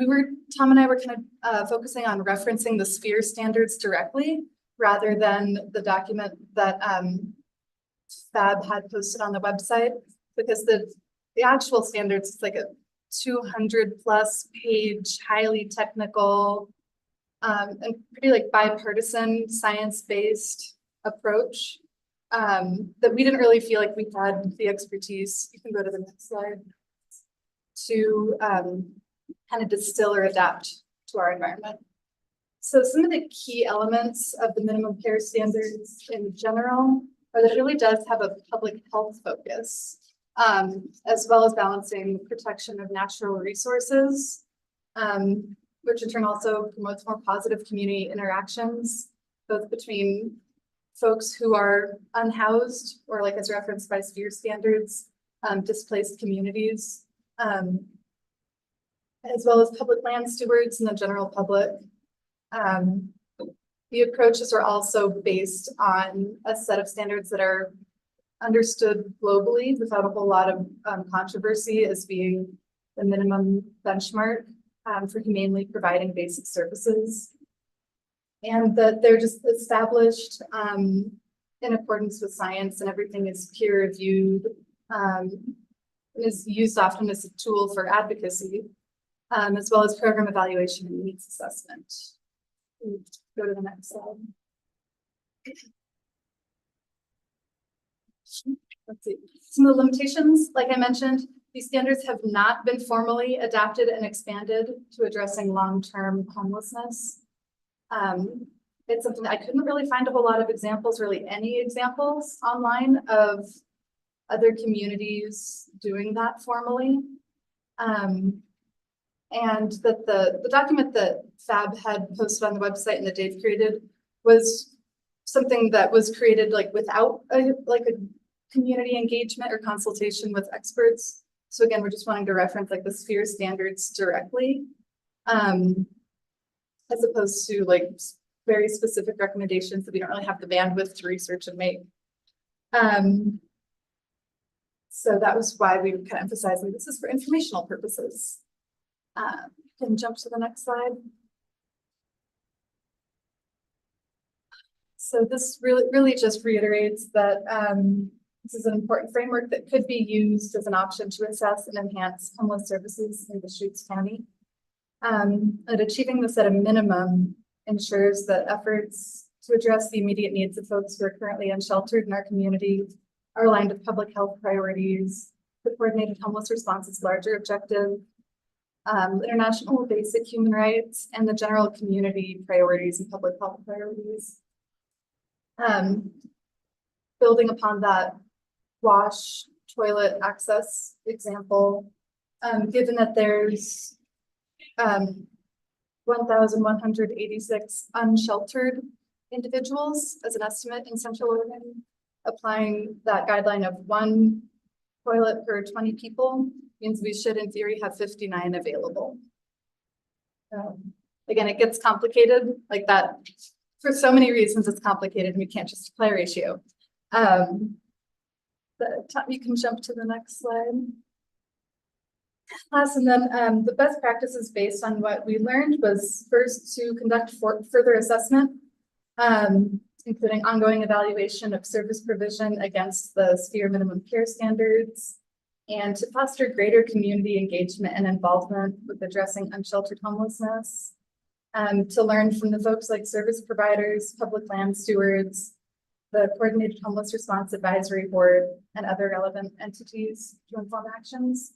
Tom and I were kind of focusing on referencing the sphere standards directly rather than the document that PHAB had posted on the website, because the actual standards is like a 200+ page, highly technical and pretty like bipartisan science-based approach that we didn't really feel like we had the expertise. You can go to the next slide. To kind of distill or adapt to our environment. So some of the key elements of the minimum care standards in general are that it really does have a public health focus, as well as balancing protection of natural resources, which in turn also promotes more positive community interactions, both between folks who are unhoused or, like as referenced by sphere standards, displaced communities, as well as public land stewards and the general public. The approaches are also based on a set of standards that are understood globally without a whole lot of controversy as being the minimum benchmark for humanely providing basic services. And that they're just established in accordance with science, and everything is peer reviewed, is used often as a tool for advocacy, as well as program evaluation and needs assessment. Go to the next slide. Let's see. Some of the limitations, like I mentioned, these standards have not been formally adapted and expanded to addressing long-term homelessness. It's something that I couldn't really find a whole lot of examples, really any examples online of other communities doing that formally. And that the document that PHAB had posted on the website and that Dave created was something that was created like without a community engagement or consultation with experts. So again, we're just wanting to reference like the sphere standards directly, as opposed to like very specific recommendations that we don't really have the bandwidth to research and make. So that was why we were kind of emphasizing this is for informational purposes. Can jump to the next slide. So this really just reiterates that this is an important framework that could be used as an option to assess and enhance homeless services in Deschutes County. And achieving this at a minimum ensures that efforts to address the immediate needs of folks who are currently unsheltered in our community are aligned with public health priorities, the coordinated homeless response's larger objective, international basic human rights, and the general community priorities and public health priorities. Building upon that wash, toilet access example, given that there's 1,186 unsheltered individuals as an estimate in Central Oregon, applying that guideline of 1 toilet per 20 people means we should in theory have 59 available. Again, it gets complicated like that. For so many reasons, it's complicated and we can't just apply a ratio. You can jump to the next slide. And then the best practices based on what we learned was first to conduct further assessment, including ongoing evaluation of service provision against the sphere minimum care standards, and to foster greater community engagement and involvement with addressing unsheltered homelessness, to learn from the folks like service providers, public land stewards, the Coordinated Homeless Response Advisory Board, and other relevant entities to inform actions.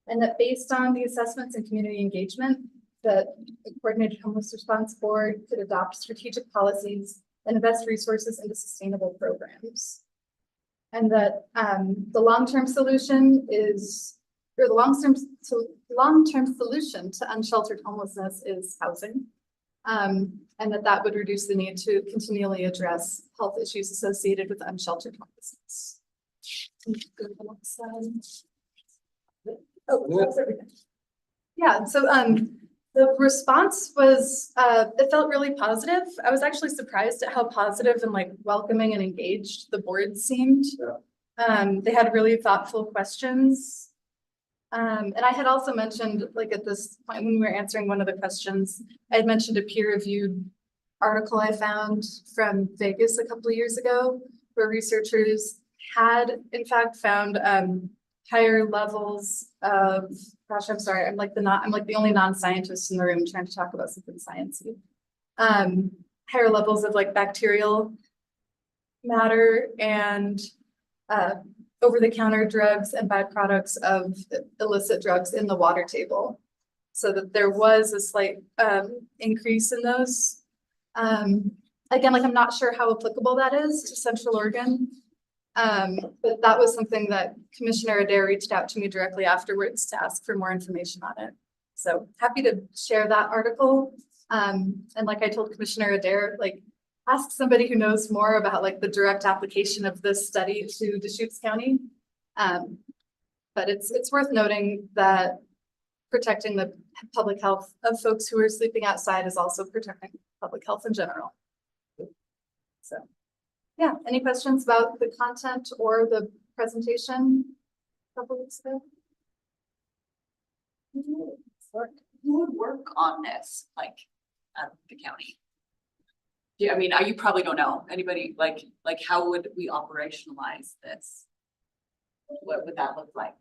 And that based on the assessments and community engagement, that the Coordinated Homeless Response Board could adopt strategic policies and invest resources into sustainable programs. And that the long-term solution is, or the long-term solution to unsheltered homelessness is housing. And that would reduce the need to continually address health issues associated with unsheltered homelessness. Go to the next slide. Oh, that's everything. Yeah, so the response was, it felt really positive. I was actually surprised at how positive and like welcoming and engaged the board seemed. Yeah. They had really thoughtful questions. And I had also mentioned, like at this point when we were answering one of the questions, I had mentioned a peer-reviewed article I found from Vegas a couple of years ago, where researchers had in fact found higher levels of, gosh, I'm sorry, I'm like the only non-scientist in the room trying to talk about something sciencey. Higher levels of like bacterial matter and over-the-counter drugs and byproducts of illicit drugs in the water table. So that there was a slight increase in those. Again, like I'm not sure how applicable that is to Central Oregon. But that was something that Commissioner Adair reached out to me directly afterwards to ask for more information on it. So happy to share that article. And like I told Commissioner Adair, like ask somebody who knows more about like the direct application of this study to Deschutes County. But it's worth noting that protecting the public health of folks who are sleeping outside is also protecting public health in general. So, yeah, any questions about the content or the presentation a couple weeks ago? Who would work on this, like, at the county? Yeah, I mean, you probably don't know, anybody, like, how would we operationalize this? What would that look like?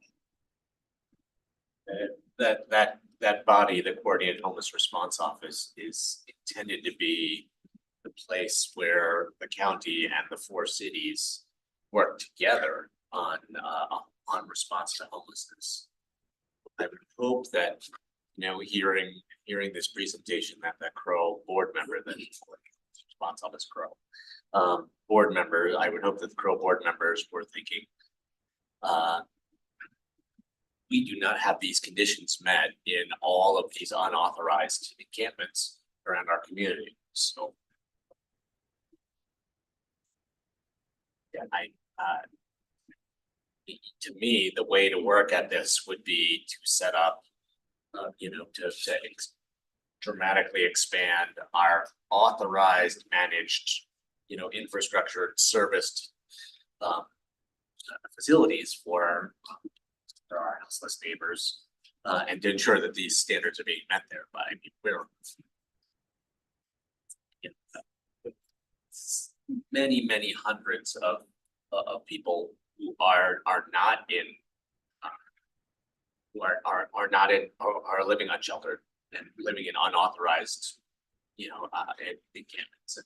That body, the Coordinated Homeless Response Office, is intended to be the place where the county and the 4 cities work together on response to homelessness. I would hope that, hearing this presentation, that Crow board member, that response office Crow board member, I would hope that the Crow board members were thinking, we do not have these conditions met in all of these unauthorized encampments around our community. So, yeah, to me, the way to work at this would be to set up, to dramatically expand our authorized, managed, infrastructure serviced facilities for our houseless neighbors, and to ensure that these standards are being met there. But I mean, we're many hundreds of people who are not in are living unsheltered and living in unauthorized, encampments.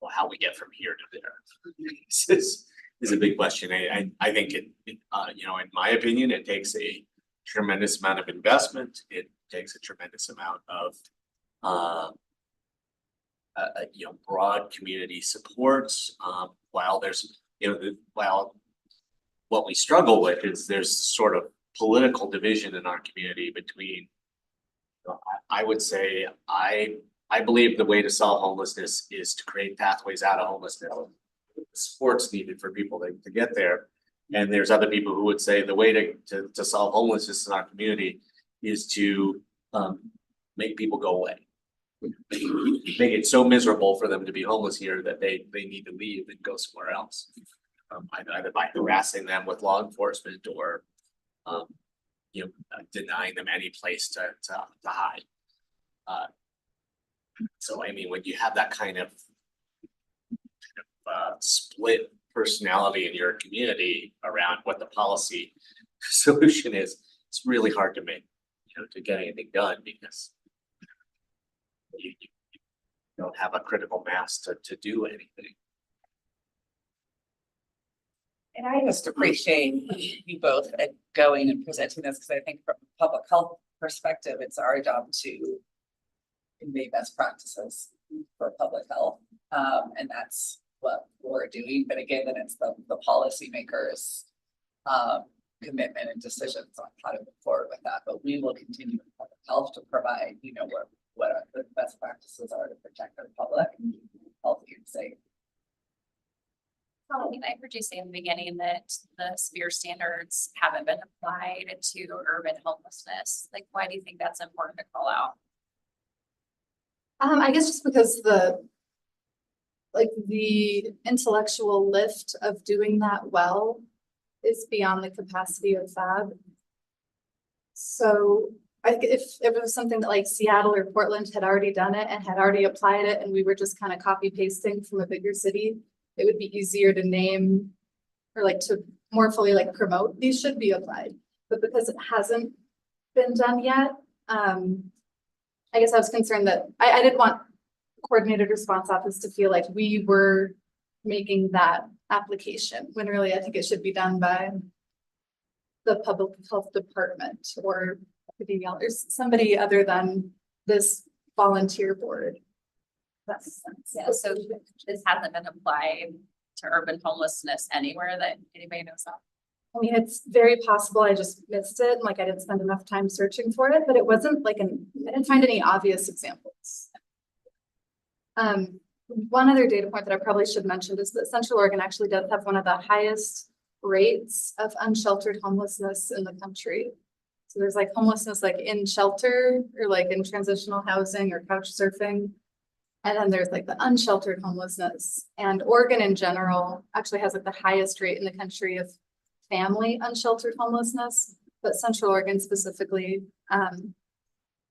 Well, how we get from here to there is a big question. I think in my opinion, it takes a tremendous amount of investment. It takes a tremendous amount of broad community supports. While there's, what we struggle with is there's sort of political division in our community between, I would say, I believe the way to solve homelessness is to create pathways out of homelessness, supports needed for people to get there. And there's other people who would say the way to solve homelessness in our community is to make people go away. Make it so miserable for them to be homeless here that they need to leave and go somewhere else. Either by harassing them with law enforcement or denying them any place to hide. So I mean, when you have that kind of split personality in your community around what the policy solution is, it's really hard to make, to get anything done because you don't have a critical mass to do anything. And I just appreciate you both going and presenting this, because I think from a public health perspective, it's our job to convey best practices for public health. And that's what we're doing. But again, then it's the policymakers' commitment and decisions on how to move forward with that. But we will continue in public health to provide, what the best practices are to protect our public and keep them healthy and safe. I heard you say in the beginning that the SPEAR standards haven't been applied to urban homelessness. Like, why do you think that's important to call out? I guess just because the intellectual lift of doing that well is beyond the capacity of PHAB. So I think if it was something that like Seattle or Portland had already done it and had already applied it, and we were just kind of copy pasting from a bigger city, it would be easier to name or like to more fully like promote these should be applied. But because it hasn't been done yet, I guess I was concerned that I didn't want Coordinated Response Office to feel like we were making that application when really I think it should be done by the Public Health Department or epidemiologist, somebody other than this volunteer board. That makes sense. Yeah, so this hasn't been applied to urban homelessness anywhere that anybody knows of. I mean, it's very possible I just missed it, like I didn't spend enough time searching for it, but it wasn't like I didn't find any obvious examples. One other data point that I probably should mention is that Central Oregon actually does have one of the highest rates of unsheltered homelessness in the country. So there's like homelessness like in shelter or like in transitional housing or couch surfing. And then there's like the unsheltered homelessness. And Oregon in general actually has like the highest rate in the country of family unsheltered homelessness. But Central Oregon specifically,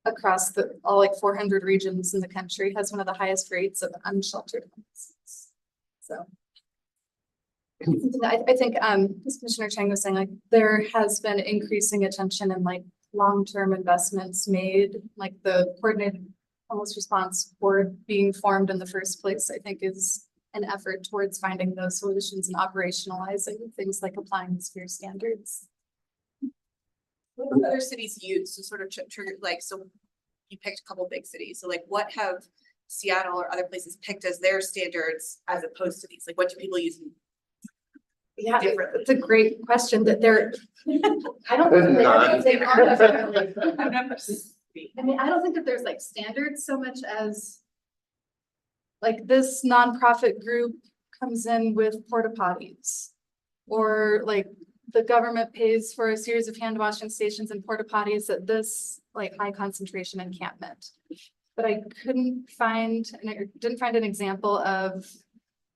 across all like 400 regions in the country has one of the highest rates of unsheltered homelessness. So I think, as Commissioner Chang was saying, like there has been increasing attention and like long-term investments made, like the coordinated homeless response board being formed in the first place, I think is an effort towards finding those solutions and operationalizing things like applying the sphere standards. What have other cities used to sort of trigger, like, so you picked a couple big cities, so like what have Seattle or other places picked as their standards as opposed to these, like what do people use? Yeah, it's a great question that they're, I don't think they are. I've never seen. I mean, I don't think that there's like standards so much as like this nonprofit group comes in with porta potties. Or like the government pays for a series of hand washing stations and porta potties at this like high concentration encampment. But I couldn't find, and I didn't find an example of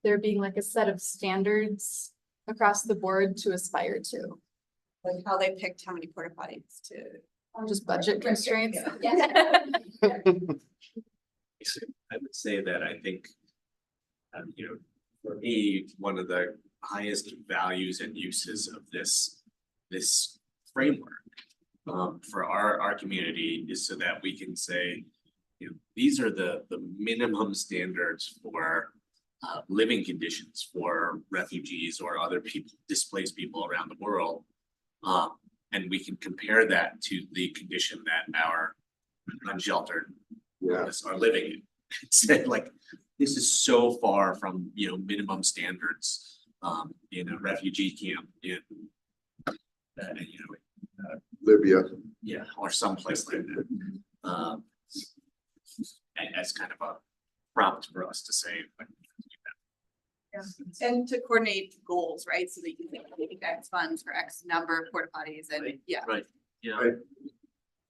there being like a set of standards across the board to aspire to. Like how they picked how many porta potties to. Just budget constraints. I would say that I think, you know, for me, one of the highest values and uses of this framework for our community is so that we can say, you know, these are the minimum standards for living conditions for refugees or other people, displaced people around the world. And we can compare that to the condition that our unsheltered homeless are living in. It's like, this is so far from, you know, minimum standards in a refugee camp in, you know, Libya. yeah, or someplace like that. As kind of a prompt for us to say. And to coordinate goals, right? So that you can take X funds for X number of porta potties and yeah. Right, yeah.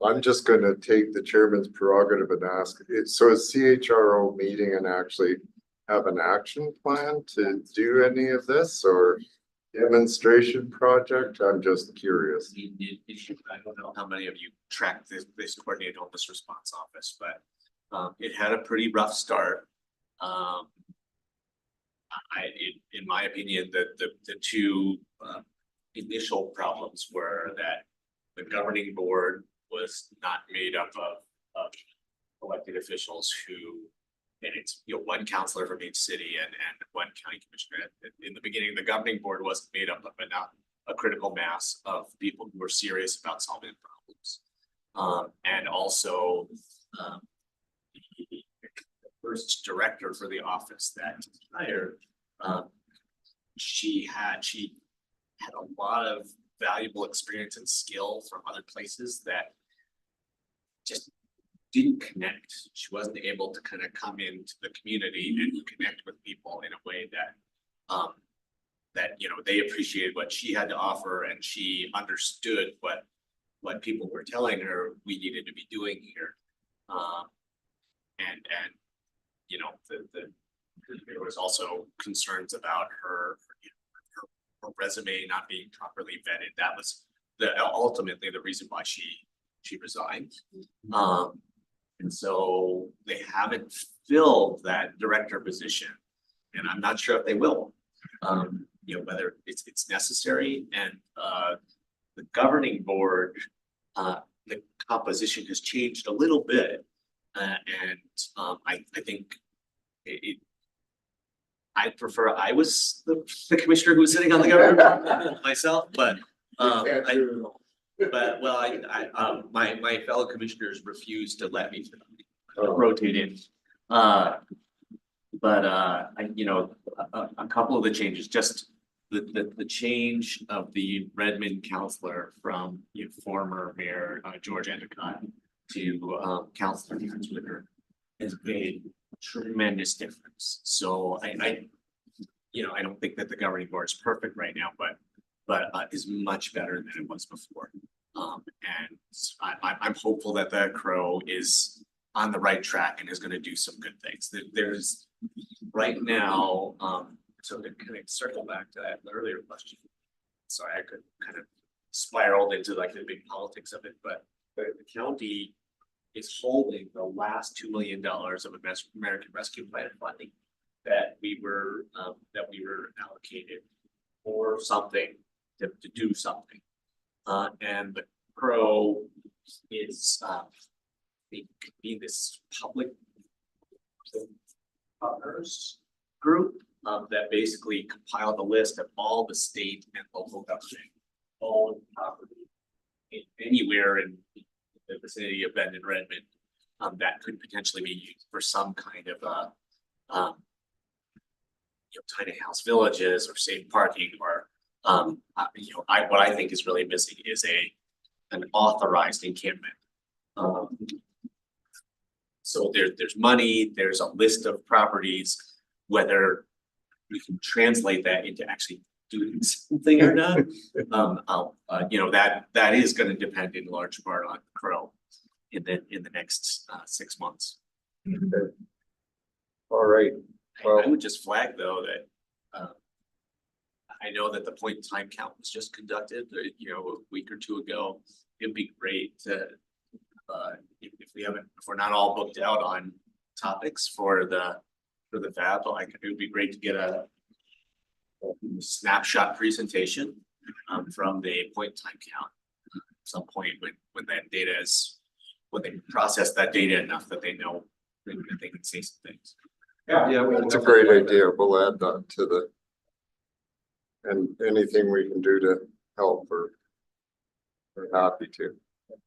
I'm just gonna take the chairman's prerogative and ask, so is CHRO meeting and actually have an action plan to do any of this or demonstration project? I'm just curious. I don't know how many of you tracked this coordinated homeless response office, but it had a pretty rough start. In my opinion, the two initial problems were that the governing board was not made up of elected officials who, and it's, you know, one counselor from each city and one county commissioner. In the beginning, the governing board wasn't made up of a critical mass of people who were serious about solving problems. And also, the first director for the office that hired, she had a lot of valuable experience and skill from other places that just didn't connect. She wasn't able to kind of come into the community and connect with people in a way that that, you know, they appreciated what she had to offer and she understood what people were telling her we needed to be doing here. And you know, there was also concerns about her resume not being properly vetted. That was ultimately the reason why she resigned. And so they haven't filled that director position, and I'm not sure if they will. You know, whether it's necessary, and the governing board, the composition has changed a little bit, and I think I prefer I was the commissioner who was sitting on the government myself, but my fellow commissioners refused to let me rotate in. You know, a couple of the changes, just the change of the Redmond counselor from, you know, former Mayor George Endicott to Councilor Wicker has made tremendous difference. So I, you know, I don't think that the governing board is perfect right now, but is much better than it was before. And I'm hopeful that the Crow is on the right track and is gonna do some good things. There's right now, so to kind of circle back to that earlier question. Sorry, I could kind of spiraled into like the big politics of it, but the county is holding the last $2 million of American Rescue Plan funding that we were allocated for something to do something. And the Crow is being this public partners group that basically compiled a list of all the state and local government owned property anywhere in the vicinity of Bend and Redmond that could potentially be used for some kind of tiny house villages or safe parking or what I think is really missing is an authorized encampment. So there's money, there's a list of properties, whether we can translate that into actually doing something or not. That is gonna depend in large part on Crow in the next 6 months. All right, I would just flag though that I know that the point in time count was just conducted, a week or two ago. It'd be great to, if we're not all booked out on topics for the PHAB, like it would be great to get a snapshot presentation from the point in time count. At some point when that data is, when they process that data enough that they know that they can say some things. Yeah, that's a great idea. We'll add that to the, and anything we can do to help, we're happy to.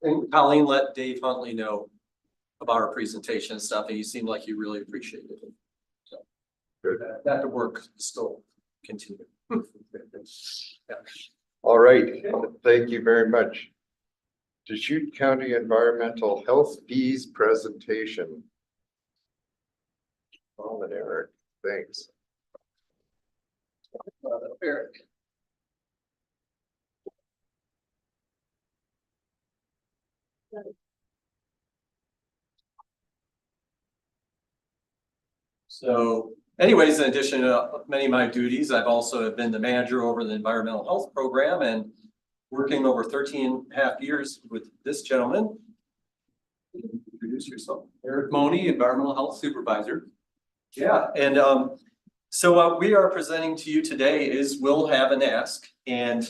And Colleen, let Dave Huntley know about our presentation and stuff, and you seem like you really appreciated it. So good. That the work still continue. Yeah. All right, thank you very much. Deschutes County Environmental Health Fees Presentation. Paul and Eric, thanks. Eric. So anyways, in addition to many of my duties, I've also been the manager over the environmental health program and working over 13.5 years with this gentleman. Introduce yourself. Eric Money, Environmental Health Supervisor. Yeah, and so what we are presenting to you today is We'll Have an Ask. And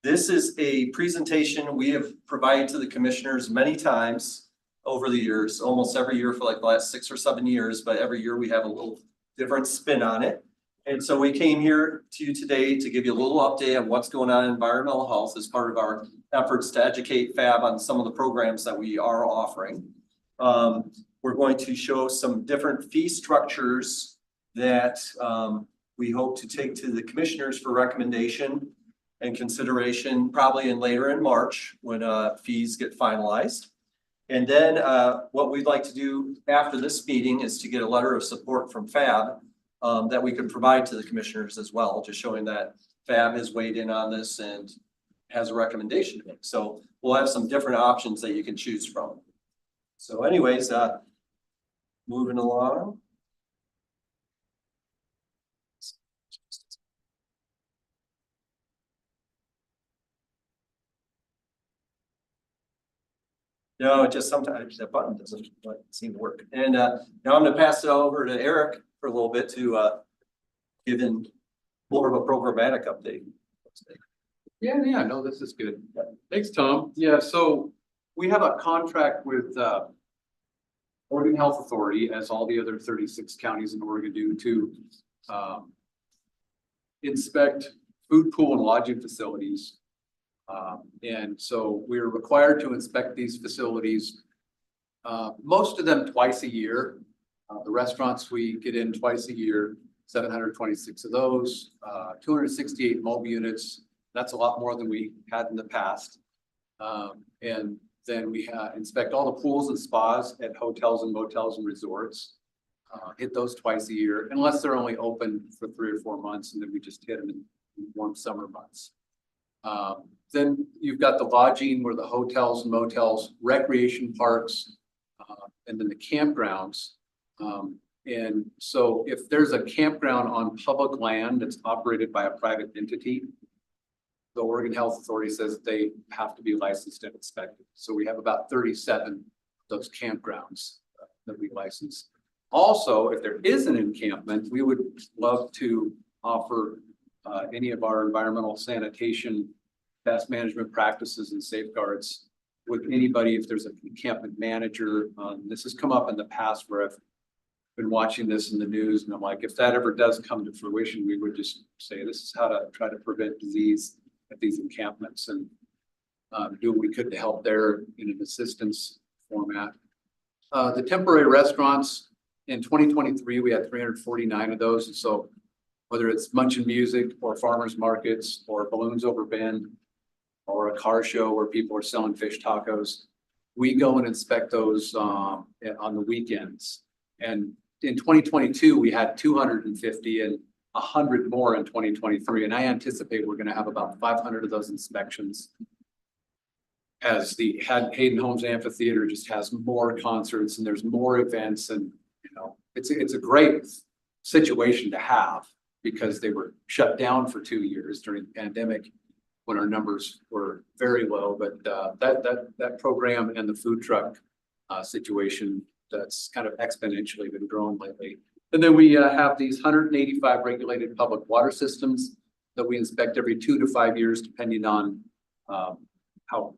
this is a presentation we have provided to the commissioners many times over the years, almost every year for like the last 6 or 7 years, but every year we have a little different spin on it. And so we came here to you today to give you a little update on what's going on in environmental health as part of our efforts to educate PHAB on some of the programs that we are offering. We're going to show some different fee structures that we hope to take to the commissioners for recommendation and consideration probably later in March when fees get finalized. And then what we'd like to do after this meeting is to get a letter of support from PHAB that we could provide to the commissioners as well, just showing that PHAB has weighed in on this and has a recommendation to make. So we'll have some different options that you can choose from. So anyways, moving along. No, it just sometimes that button doesn't seem to work. And now I'm gonna pass it over to Eric for a little bit to give in more of a programmatic update. Yeah, no, this is good. Thanks, Tom. Yeah, so we have a contract with Oregon Health Authority, as all the other 36 counties in Oregon do, to inspect food, pool, and lodging facilities. And so we're required to inspect these facilities, most of them twice a year. The restaurants we get in twice a year, 726 of those, 268 mobile units. That's a lot more than we had in the past. And Then we inspect all the pools and spas at hotels and motels and resorts. Hit those twice a year, unless they're only open for 3 or 4 months, and then we just hit them in warm summer months. Then you've got the lodging where the hotels and motels, recreation parks, and then the campgrounds. And so if there's a campground on public land that's operated by a private entity, the Oregon Health Authority says they have to be licensed and inspected. So we have about 37 of those campgrounds that we license. Also, if there is an encampment, we would love to offer any of our environmental sanitation, best management practices and safeguards with anybody. If there's an encampment manager, this has come up in the past where I've been watching this in the news, and I'm like, if that ever does come to fruition, we would just say, this is how to try to prevent disease at these encampments, and do what we could to help there in an assistance format. The temporary restaurants, in 2023, we had 349 of those. And so whether it's Munchin Music or farmers markets or Balloons Over Bend or a car show where people are selling fish tacos, we go and inspect those on the weekends. And in 2022, we had 250 and 100 more in 2023. And I anticipate we're going to have about 500 of those inspections, as the Hayden Homes Amphitheater just has more concerts and there's more events. And, you know, it's a great situation to have, because they were shut down for 2 years during the pandemic when our numbers were very low. But that program and the food truck situation, that's kind of exponentially been growing lately. And then we have these 185 regulated public water systems that we inspect every 2 to 5 years, depending on how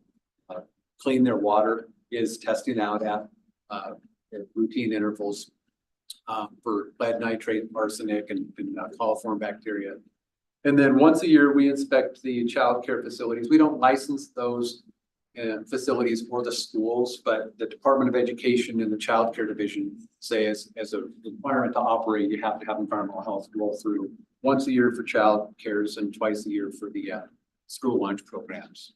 clean their water is, testing out at routine intervals for lead, nitrate, arsenic, and coliform bacteria. And then once a year, we inspect the child care facilities. We don't license those facilities or the schools, but the Department of Education and the Child Care Division say as a requirement to operate, you have to have environmental health roll through once a year for child cares and twice a year for the school lunch programs.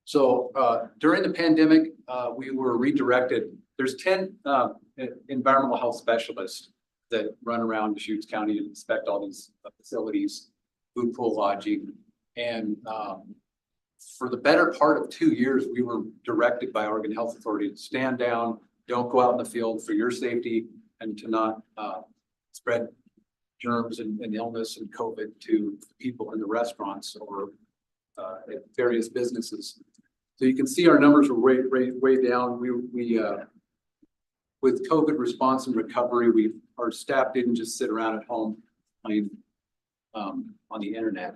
So during the pandemic, we were redirected. There's 10 environmental health specialists that run around Deschutes County and inspect all these facilities, food, pool, lodging. And for the better part of 2 years, we were directed by Oregon Health Authority to stand down, don't go out in the field for your safety, and to not spread germs and illness and COVID to people in the restaurants or at various businesses. So you can see our numbers were way down. We with COVID response and recovery, our staff didn't just sit around at home playing on the internet.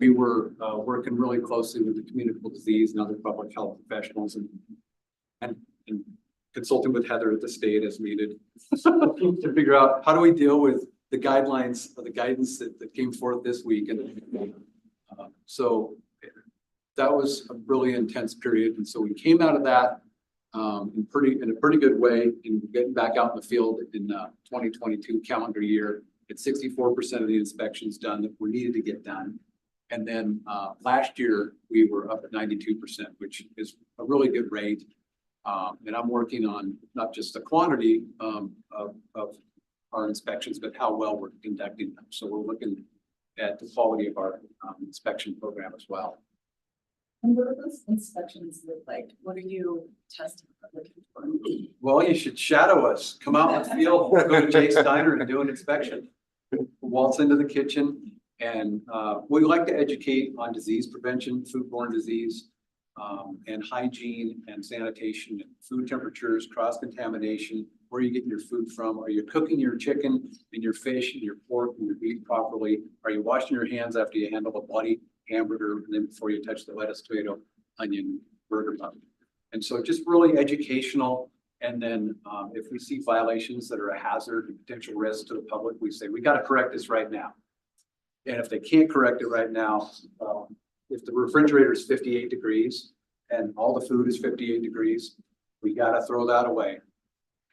We were working really closely with the communicable disease and other public health professionals, and consulting with Heather at the state as needed to figure out how do we deal with the guidelines or the guidance that came forth this week. And so that was a really intense period. And so we came out of that in a pretty good way, in getting back out in the field in 2022 calendar year. At 64% of the inspections done that were needed to get done. And then last year we were up at 92%, which is a really good rate. And I'm working on not just the quantity of our inspections, but how well we're conducting them. So we're looking at the quality of our inspection program as well. And what do those inspections look like? What are you testing or looking for? Well, you should shadow us. Come out in the field, go to Jake's Diner and do an inspection. Waltz into the kitchen, and we like to educate on disease prevention, foodborne disease, and hygiene and sanitation, and food temperatures, cross-contamination, where you get your food from. Are you cooking your chicken and your fish and your pork and your beef properly? Are you washing your hands after you handle a bloody hamburger and then before you touch the lettuce, tomato, onion, burger bun? And so just really educational. And then if we see violations that are a hazard and potential risk to the public, we say, we got to correct this right now. And if they can't correct it right now, if the refrigerator is 58 degrees and all the food is 58 degrees, we got to throw that away.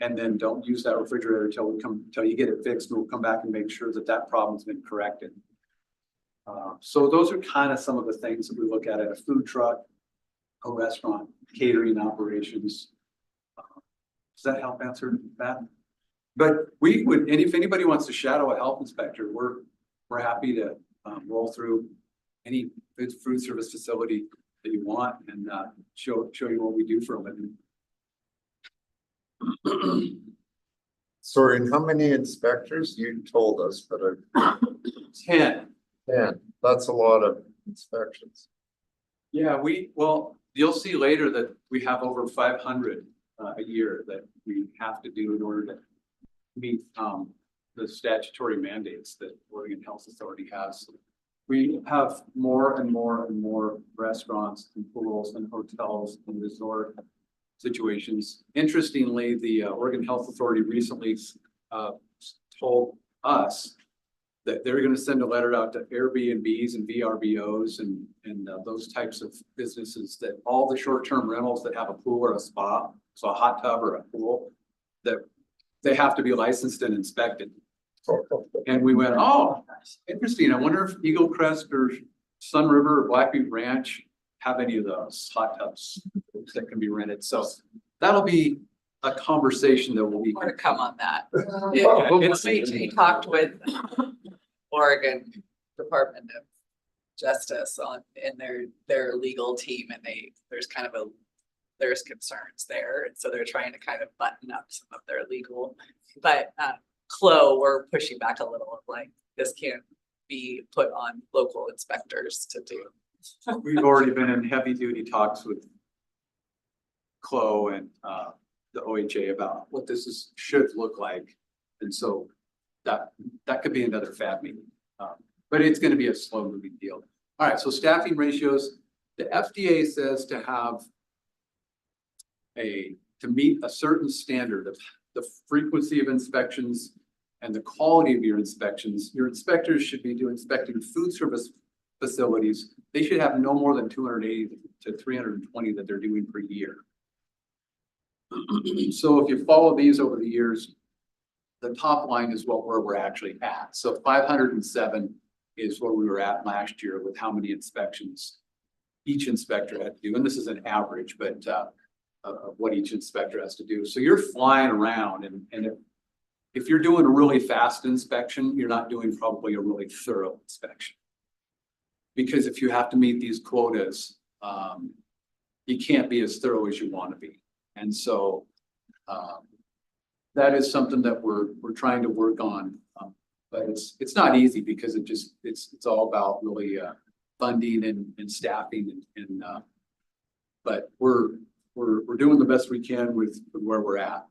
And then don't use that refrigerator until you get it fixed, and we'll come back and make sure that that problem's been corrected. So those are kind of some of the things that we look at a food truck, a restaurant, catering operations. Does that help answer that? But we would, and if anybody wants to shadow a health inspector, we're happy to roll through any food service facility that you want and show you what we do for a living. Sorry, and how many inspectors? You told us, but 10. 10, that's a lot of inspections. Yeah, well, you'll see later that we have over 500 a year that we have to do in order to meet the statutory mandates that Oregon Health Authority has. We have more and more and more restaurants and pools and hotels and resort situations. Interestingly, the Oregon Health Authority recently told us that they're going to send a letter out to Airbnbs and VRBOs and those types of businesses that all the short-term rentals that have a pool or a spa, so a hot tub or a pool, that they have to be licensed and inspected. And we went, oh, interesting. I wonder if Eagle Crest or Sun River or Black Butte Ranch have any of those hot tubs that can be rented. So that'll be a conversation that will be. More to come on that. It's- We talked with Oregon Department of Justice in their legal team, and there's concerns there. And so they're trying to kind of button up some of their legal, but Chloe, we're pushing back a little of like, this can't be put on local inspectors to do. We've already been in heavy duty talks with Chloe and the OHA about what this should look like. And so that could be another PHAB meeting. But it's going to be a slow moving deal. All right, so staffing ratios, the FDA says to have to meet a certain standard of the frequency of inspections and the quality of your inspections. Your inspectors should be inspecting food service facilities. They should have no more than 280 to 320 that they're doing per year. So if you follow these over the years, the top line is where we're actually at. So 507 is where we were at last year with how many inspections each inspector had to do. And this is an average, but of what each inspector has to do. So you're flying around and if you're doing a really fast inspection, you're not doing probably a really thorough inspection. Because if you have to meet these quotas, you can't be as thorough as you want to be. And so that is something that we're trying to work on. But it's not easy because it's all about really funding and staffing and but we're doing the best we can with where we're at.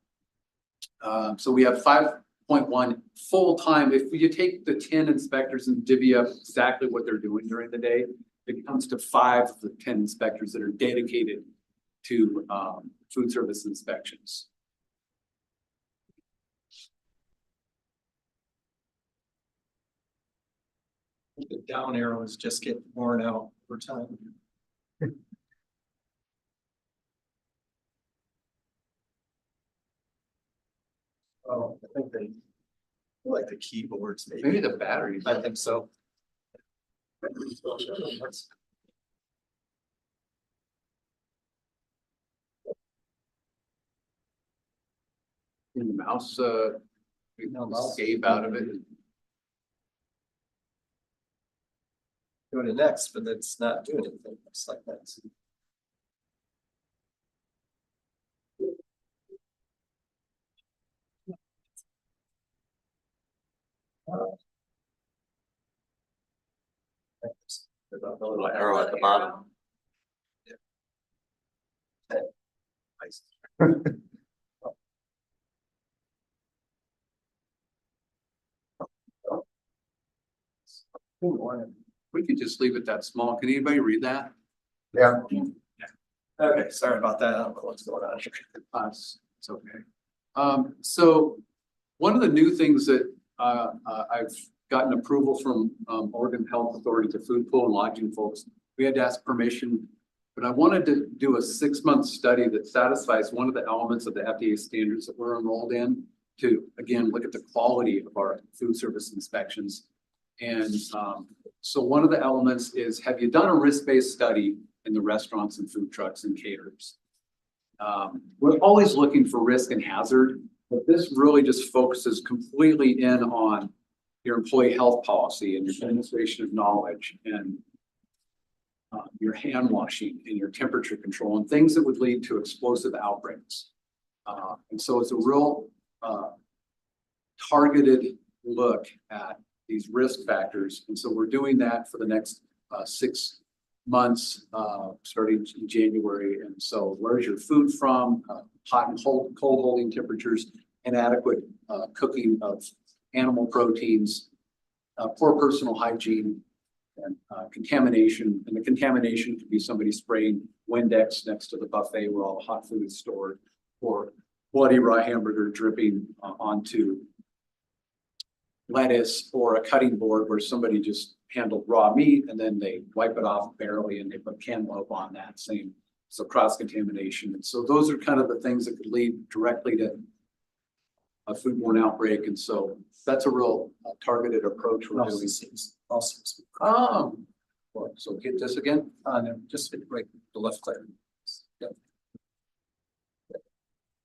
So we have 5.1 full-time. If you take the 10 inspectors and divvy up exactly what they're doing during the day, it comes to 5 of the 10 inspectors that are dedicated to food service inspections. The down arrows just get worn out over time. Oh, I think they like the keyboards, maybe. Maybe the batteries. I think so. In the mouse, we escape out of it. Doing it next, but it's not doing anything. It's like that. The little arrow at the bottom. Nice. We could just leave it that small. Can anybody read that? Yeah. Okay, sorry about that. I don't know what's going on here. It's okay. So one of the new things that I've gotten approval from Oregon Health Authority to food pool and lodging folks, we had to ask permission, but I wanted to do a 6-month study that satisfies one of the elements of the FDA standards that we're enrolled in to, again, look at the quality of our food service inspections. And So one of the elements is, have you done a risk-based study in the restaurants and food trucks and caterers? We're always looking for risk and hazard, but this really just focuses completely in on your employee health policy and your demonstration of knowledge and your hand washing and your temperature control and things that would lead to explosive outbreaks. And so it's a real targeted look at these risk factors. And so we're doing that for the next 6 months, starting in January. And so where's your food from? Hot and cold holding temperatures, inadequate cooking of animal proteins, poor personal hygiene, and contamination. And the contamination could be somebody spraying Windex next to the buffet where all the hot food is stored, or bloody raw hamburger dripping onto lettuce, or a cutting board where somebody just handled raw meat and then they wipe it off barely and they put cantaloupe on that same. So cross contamination. And so those are kind of the things that could lead directly to a foodborne outbreak. And so that's a real targeted approach we're doing. So hit this again, no, just hit right the left click. Yep.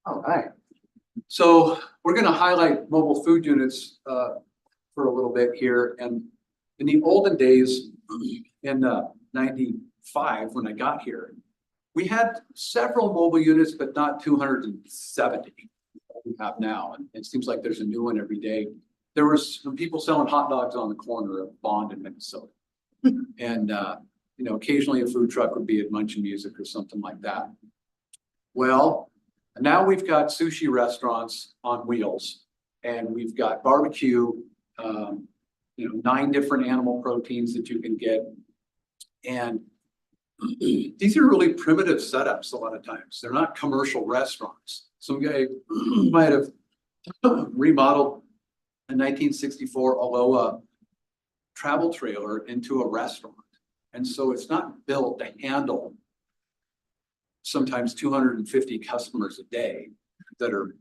All right. So we're going to highlight mobile food units for a little bit here. And in the olden days, in 95, when I got here, we had several mobile units, but not 270 we have now. And it seems like there's a new one every day. There was some people selling hot dogs on the corner of Bond and Minnesota. And, you know, occasionally a food truck would be at Munch and Music or something like that. Well, now we've got sushi restaurants on wheels, and we've got barbecue, you know, 9 different animal proteins that you can get. And these are really primitive setups a lot of times. They're not commercial restaurants. Some guy might have remodeled a 1964 Aloha travel trailer into a restaurant. And so it's not built to handle sometimes 250 customers a day that are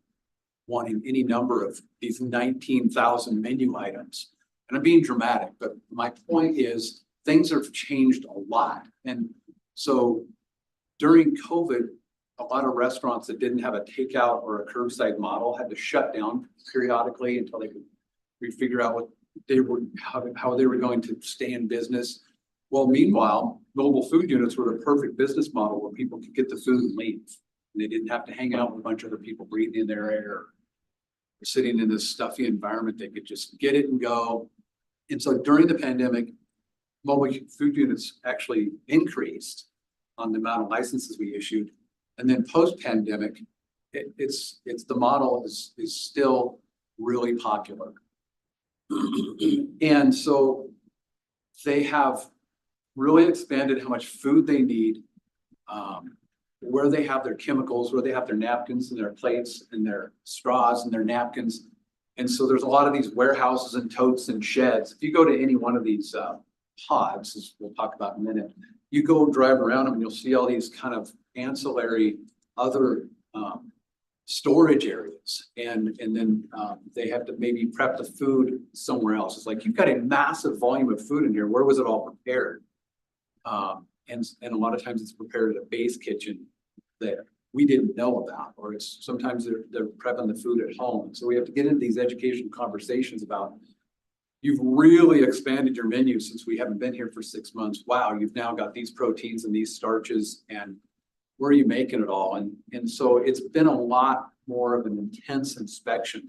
wanting any number of these 19,000 menu items. And I'm being dramatic, but my point is things have changed a lot. And so during COVID, a lot of restaurants that didn't have a takeout or a curbside model had to shut down periodically until they could figure out what they were, how they were going to stay in business. Well, meanwhile, mobile food units were the perfect business model where people could get the food and leave. And they didn't have to hang out with a bunch of other people breathing in their air, or sitting in this stuffy environment. They could just get it and go. And so during the pandemic, mobile food units actually increased on the amount of licenses we issued. And then post-pandemic, it's the model is still really popular. And so they have really expanded how much food they need, where they have their chemicals, where they have their napkins and their plates and their straws and their napkins. And so there's a lot of these warehouses and totes and sheds. If you go to any one of these pods, as we'll talk about in a minute, you go drive around them and you'll see all these kind of ancillary other storage areas. And then they have to maybe prep the food somewhere else. It's like, you've got a massive volume of food in here. Where was it all prepared? And a lot of times it's prepared at a base kitchen that we didn't know about, or it's sometimes they're prepping the food at home. So we have to get into these educational conversations about, you've really expanded your menu since we haven't been here for 6 months. Wow, you've now got these proteins and these starches, and where are you making it all? And so it's been a lot more of an intense inspection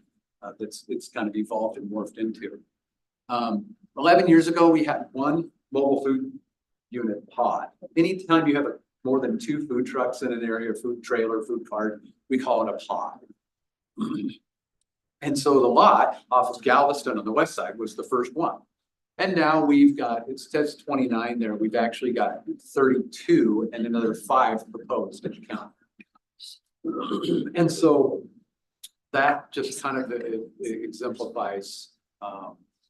it's kind of evolved and morphed into. 11 years ago, we had one mobile food unit pod. Anytime you have more than 2 food trucks in an area, food trailer, food cart, we call it a pod. And so the lot off of Galveston on the west side was the first one. And now we've got, it says 29 there, we've actually got 32 and another 5 proposed if you count. And so that just kind of exemplifies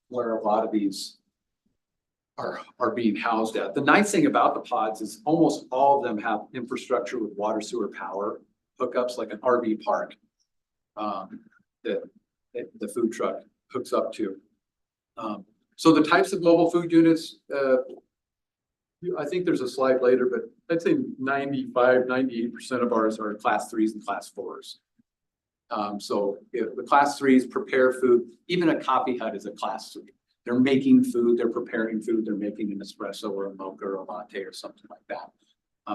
where a lot of these are being housed at. The nice thing about the pods is almost all of them have infrastructure with water, sewer, power hookups, like an RV park that the food truck hooks up to. So the types of mobile food units, I think there's a slide later, but I'd say 98% of ours are class 3s and class 4s. So if the class 3s prepare food, even a coffee hut is a class 3. They're making food, they're preparing food, they're making an espresso or a mocha or a latte or something like that.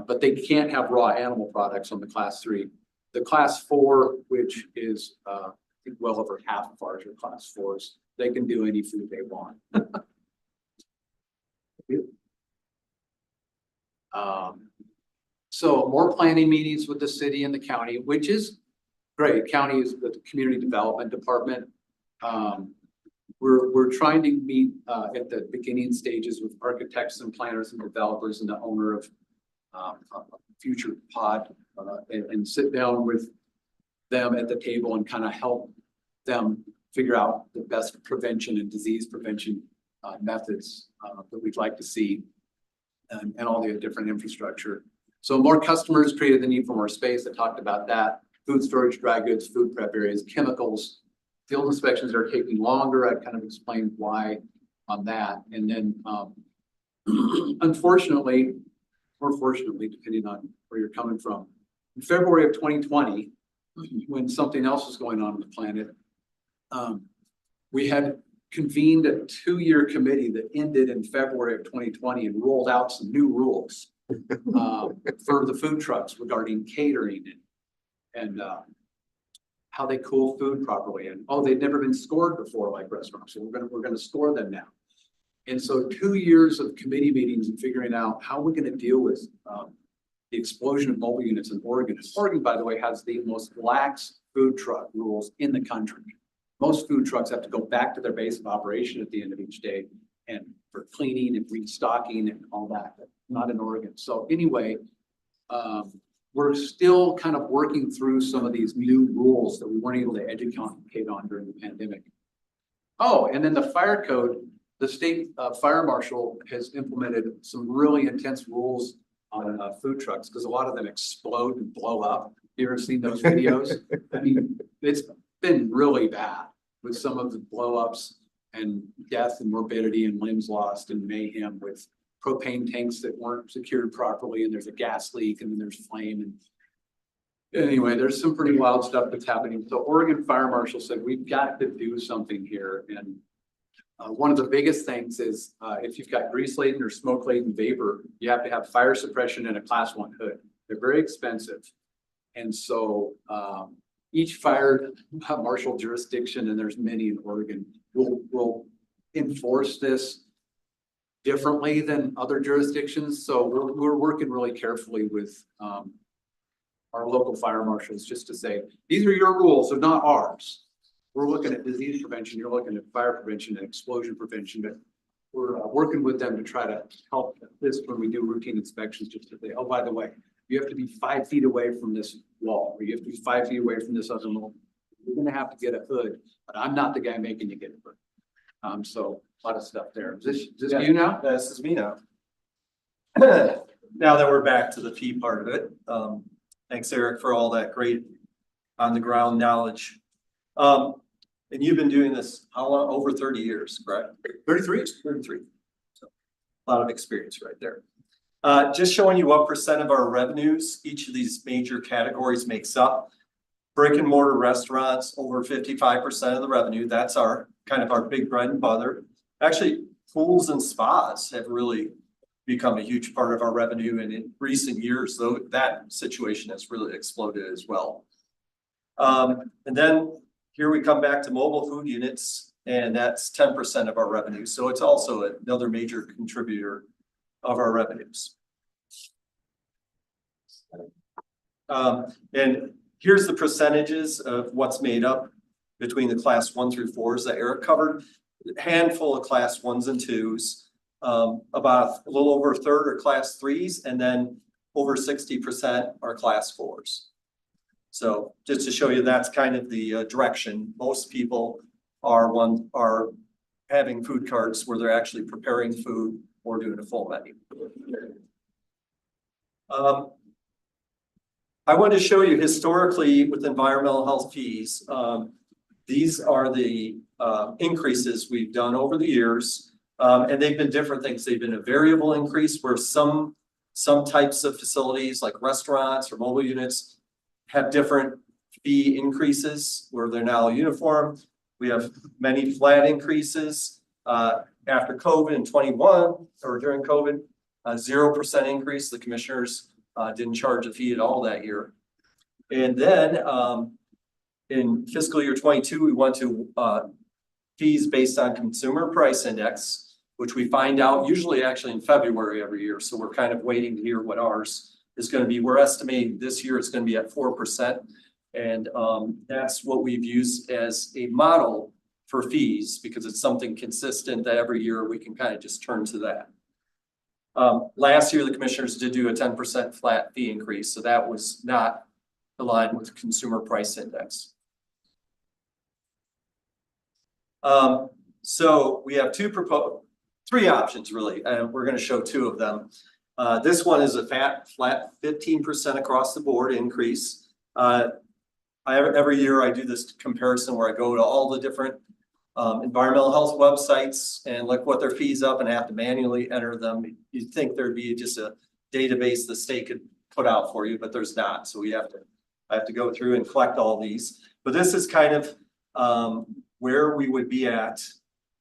But they can't have raw animal products on the class 3. The class 4, which is, I think well over half of ours are class 4s. They can do any food they want. So more planning meetings with the city and the county, which is great. County is the community development department. We're trying to meet at the beginning stages with architects and planners and developers and the owner of future PHAB and sit down with them at the table and kind of help them figure out the best prevention and disease prevention methods that we'd like to see and all the different infrastructure. So more customers created the need for more space. I talked about that. Food storage, dry goods, food prep areas, chemicals, field inspections are taking longer. I kind of explained why on that. And then unfortunately, or fortunately, depending on where you're coming from, in February of 2020, when something else was going on the planet, we had convened a 2-year committee that ended in February of 2020 and rolled out some new rules for the food trucks regarding catering and how they cool food properly. And they'd never been scored before like restaurants, so we're gonna score them now. And so 2 years of committee meetings and figuring out how we're gonna deal with the explosion of mobile units in Oregon. Oregon, by the way, has the most lax food truck rules in the country. Most food trucks have to go back to their base of operation at the end of each day and for cleaning and restocking and all that, but not in Oregon. So anyway, we're still kind of working through some of these new rules that we weren't able to educate on during the pandemic. Oh, and then the fire code, the state fire marshal has implemented some really intense rules on food trucks because a lot of them explode and blow up. You ever seen those videos? I mean, it's been really bad with some of the blowups and death and morbidity and limbs lost and mayhem with propane tanks that weren't secured properly and there's a gas leak and then there's flame. And anyway, there's some pretty wild stuff that's happening. So Oregon Fire Marshal said, we've got to do something here. And one of the biggest things is if you've got grease laden or smoke laden vapor, you have to have fire suppression and a class 1 hood. They're very expensive. And so each fire marshal jurisdiction, and there's many in Oregon, will enforce this differently than other jurisdictions. So we're working really carefully with our local fire marshals just to say, these are your rules, they're not ours. We're looking at disease prevention, you're looking at fire prevention and explosion prevention, but we're working with them to try to help this when we do routine inspections, just to say, oh, by the way, you have to be 5 feet away from this wall, or you have to be 5 feet away from this other wall. You're gonna have to get a hood, but I'm not the guy making you get a hood. So a lot of stuff there. Is this you now? This is me now. Now that we're back to the P part of it, thanks Eric for all that great on the ground knowledge. And you've been doing this how long? Over 30 years, correct? 33. So a lot of experience right there. Just showing you what % of our revenues each of these major categories makes up. Brick and mortar restaurants, over 55% of the revenue. That's our kind of our big bread and butter. Actually, pools and spas have really become a huge part of our revenue. And in recent years, though, that situation has really exploded as well. And then here we come back to mobile food units, and that's 10% of our revenue. So it's also another major contributor of our revenues. And here's the percentages of what's made up between the class 1 through 4s that Eric covered. A handful of class 1s and 2s, about a little over a third are class 3s, and then over 60% are class 4s. So just to show you, that's kind of the direction. Most people are having food carts where they're actually preparing food or doing a full menu. I want to show you historically with environmental health fees. These are the increases we've done over the years. And they've been different things. They've been a variable increase where some types of facilities like restaurants or mobile units have different fee increases where they're now uniform. We have many flat increases. After COVID in 21 or during COVID, 0% increase. The commissioners didn't charge a fee at all that year. And then in fiscal year 22, we went to fees based on consumer price index, which we find out usually actually in February every year. So we're kind of waiting to hear what ours is going to be. We're estimating this year it's going to be at 4%. And that's what we've used as a model for fees because it's something consistent that every year we can kind of just turn to that. Last year, the commissioners did do a 10% flat fee increase. So that was not aligned with consumer price index. So we have three options really, and we're going to show two of them. This one is a flat 15% across the board increase. Every year I do this comparison where I go to all the different environmental health websites and look what their fees up and have to manually enter them. You'd think there'd be just a database the state could put out for you, but there's not. So I have to go through and collect all these. But this is kind of where we would be at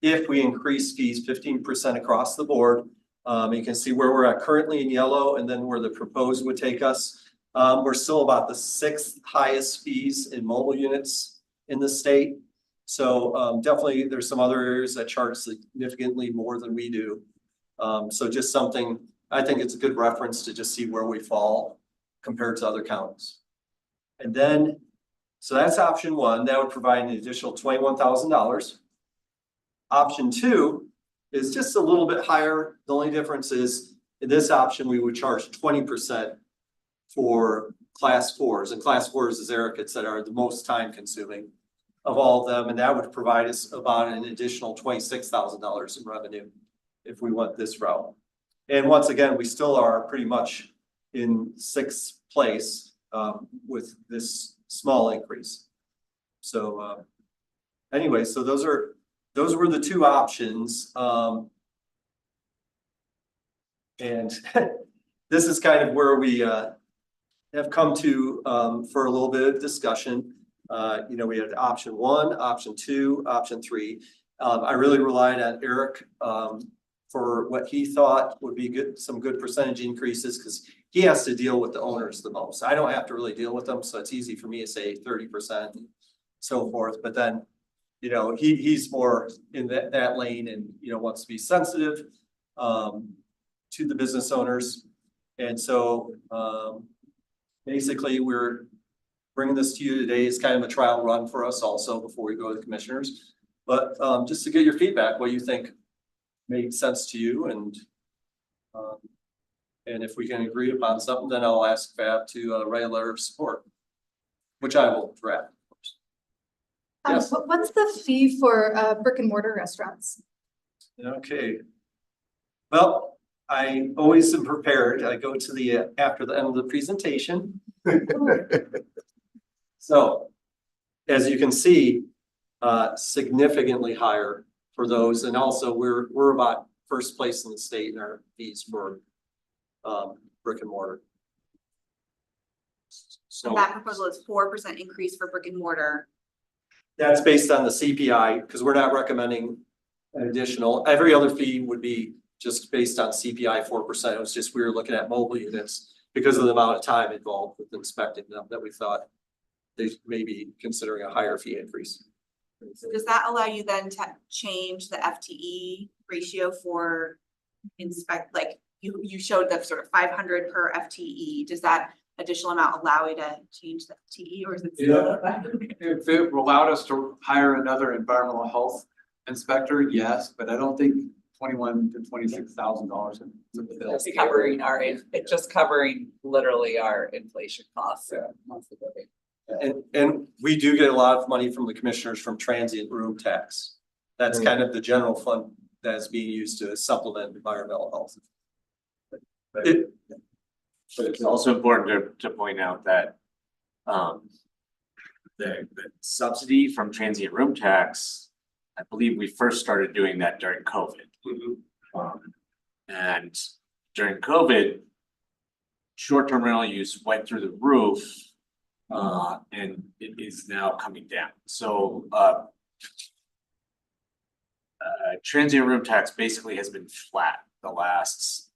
if we increase fees 15% across the board. You can see where we're at currently in yellow and then where the proposed would take us. We're still about the 6th highest fees in mobile units in the state. So definitely there's some other areas that charge significantly more than we do. So just something, I think it's a good reference to just see where we fall compared to other counties. And then, so that's option one. That would provide an additional $21,000. Option two is just a little bit higher. The only difference is in this option, we would charge 20% for class 4s. And class 4s, as Eric had said, are the most time consuming of all of them. And that would provide us about an additional $26,000 in revenue if we went this route. And once again, we still are pretty much in 6th place with this small increase. So anyway, so those were the two options. And this is kind of where we have come to for a little bit of discussion. We had option 1, option 2, option 3. I really relied on Eric for what he thought would be some good percentage increases because he has to deal with the owners the most. I don't have to really deal with them, so it's easy for me to say 30% and so forth. But then, he's more in that lane and wants to be sensitive to the business owners. And so basically, we're bringing this to you today as kind of a trial run for us also before we go to the commissioners. But just to get your feedback, what you think made sense to you, and if we can agree upon something, then I'll ask PHAB to write a letter of support, which I will draft. Yes. What's the fee for brick and mortar restaurants? Okay. Well, I always am prepared. I go to after the end of the presentation. So, as you can see, significantly higher for those, and also we're about 1st place in the state in our fees for brick and mortar. So that proposal is 4% increase for brick and mortar. That's based on the CPI because we're not recommending an additional. Every other fee would be just based on CPI 4%. It was just we were looking at mobile units because of the amount of time involved with inspecting them that we thought they may be considering a higher fee increase. So does that allow you then to change the FTE ratio for like you showed the sort of 500 per FTE? Does that additional amount allow you to change the FTE or is it still? If it allowed us to hire another environmental health inspector, yes, but I don't think $21,000 to $26,000 It's covering it's just covering literally our inflation costs. And we do get a lot of money from the commissioners from transient room tax. That's kind of the general fund that's being used to supplement environmental health. But it's also important to point out that the subsidy from transient room tax I believe we first started doing that during COVID. And during COVID, short-term rental use went through the roof. And it is now coming down. So, transient room tax basically has been flat the last,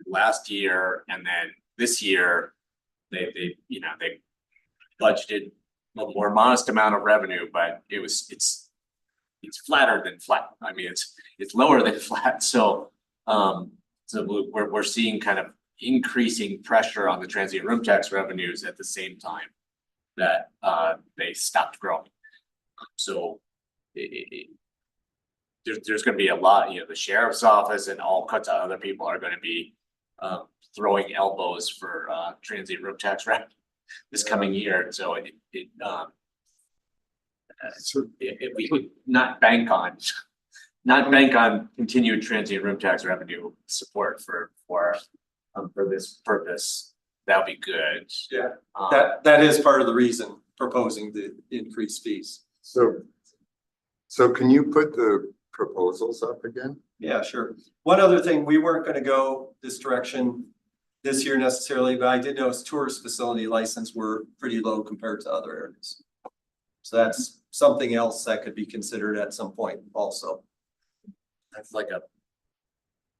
last year, and then this year, they budgeted a more modest amount of revenue, but it's flatter than flat. I mean, it's lower than flat, so we're seeing kind of increasing pressure on the transient room tax revenues at the same time that they stopped growing. So there's gonna be a lot, the sheriff's office and all kinds of other people are gonna be throwing elbows for transient room tax revenue this coming year. So if we could not bank on continued transient room tax revenue support for this purpose, that'd be good. Yeah, that is part of the reason proposing the increased fees. So can you put the proposals up again? Yeah, sure. One other thing, we weren't gonna go this direction this year necessarily, but I did notice tourist facility license were pretty low compared to other areas. So that's something else that could be considered at some point also. That's like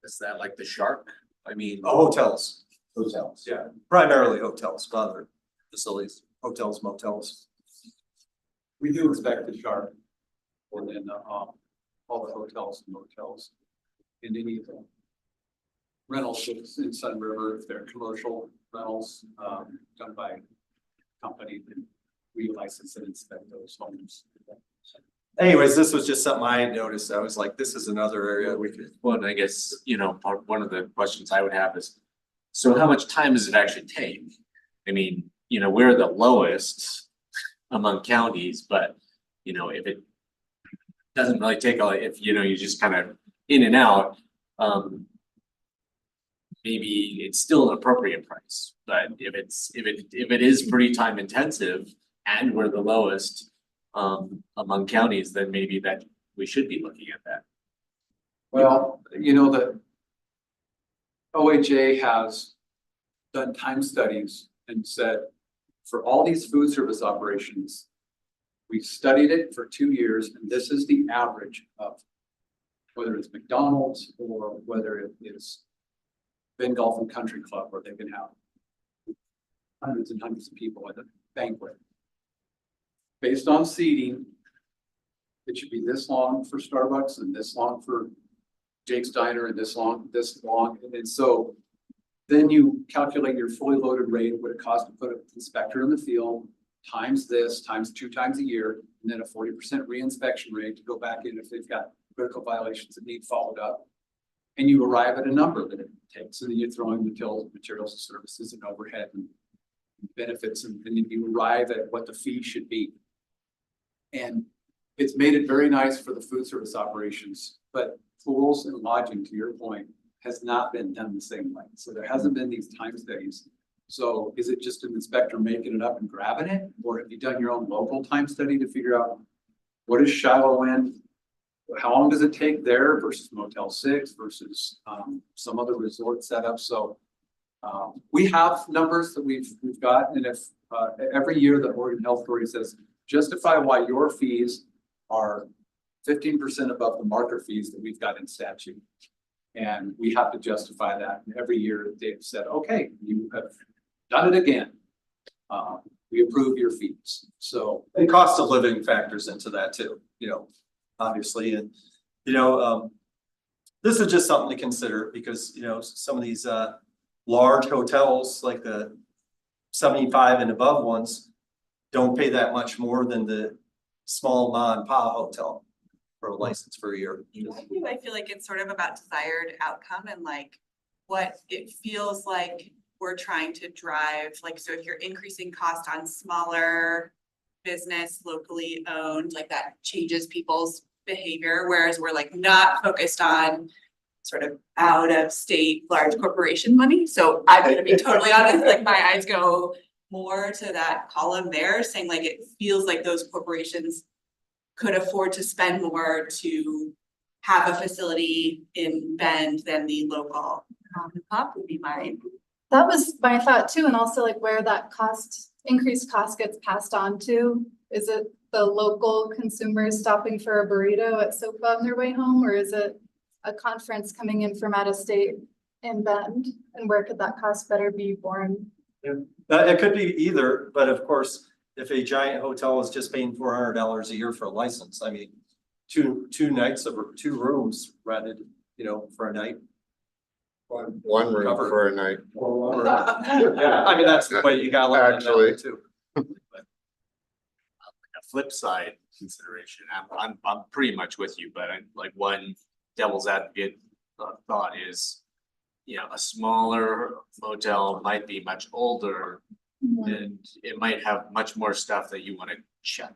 is that like the shark? I mean. Hotels, Hotels. yeah, primarily hotels, but other facilities, hotels, motels. We do expect the shark within all the hotels and motels and any of the rentals in Sun River, if they're commercial rentals done by company, then we license and inspect those homes. Anyways, this was just something I had noticed. I was like, this is another area we could. Well, and I guess, one of the questions I would have is, so how much time does it actually take? I mean, we're the lowest among counties, but, if it doesn't really take if, you just kind of in and out, maybe it's still an appropriate price. But if it is pretty time intensive and we're the lowest among counties, then maybe that we should be looking at that. Well, the OHA has done time studies and said, for all these food service operations, we've studied it for 2 years, and this is the average of whether it's McDonald's or whether it is Ben Golf and Country Club, where they can have hundreds and hundreds of people at a banquet. Based on seating, it should be this long for Starbucks and this long for Jake's Diner and this long. And so then you calculate your fully loaded rate, what it costs to put an inspector in the field, times this, times 2 times a year, and then a 40% reinspection rate to go back in if they've got critical violations that need followed up. And you arrive at a number that it takes, and then you throw in materials and services and overhead and benefits, and then you arrive at what the fee should be. And it's made it very nice for the food service operations, but pools and lodging, to your point, has not been done the same way. So there hasn't been these time studies. So is it just an inspector making it up and grabbing it? Or have you done your own local time study to figure out what is Shiloh in? How long does it take there versus Motel 6 versus some other resort setup? So we have numbers that we've got, and if every year the Oregon Health Authority says, justify why your fees are 15% above the market fees that we've got in statute. And we have to justify that. And every year they've said, okay, you have done it again. We approve your fees. So And cost of living factors into that too, obviously. And, this is just something to consider because, some of these large hotels like the 75 and above ones don't pay that much more than the small mom and pop hotel for a license for a year. I feel like it's sort of about desired outcome and like what it feels like we're trying to drive. Like, so if you're increasing cost on smaller business, locally owned, like that changes people's behavior, whereas we're like not focused on sort of out of state large corporation money. So I'm gonna be totally honest, like my eyes go more to that column there, saying like it feels like those corporations could afford to spend more to have a facility in Bend than the local PHAB would be my. That was my thought too, and also like where that increased cost gets passed on to. Is it the local consumers stopping for a burrito at SOPA on their way home, or is it a conference coming in from out of state in Bend? And where could that cost better be borne? It could be either, but of course, if a giant hotel is just paying $400 a year for a license, I mean, two nights of 2 rooms rented, for a night. One room Covered. for a night. Yeah, I mean, that's the way you gotta look at it that way too. A flip side consideration, I'm pretty much with you, but like one devil's advocate thought is, a smaller motel might be much older and it might have much more stuff that you want to check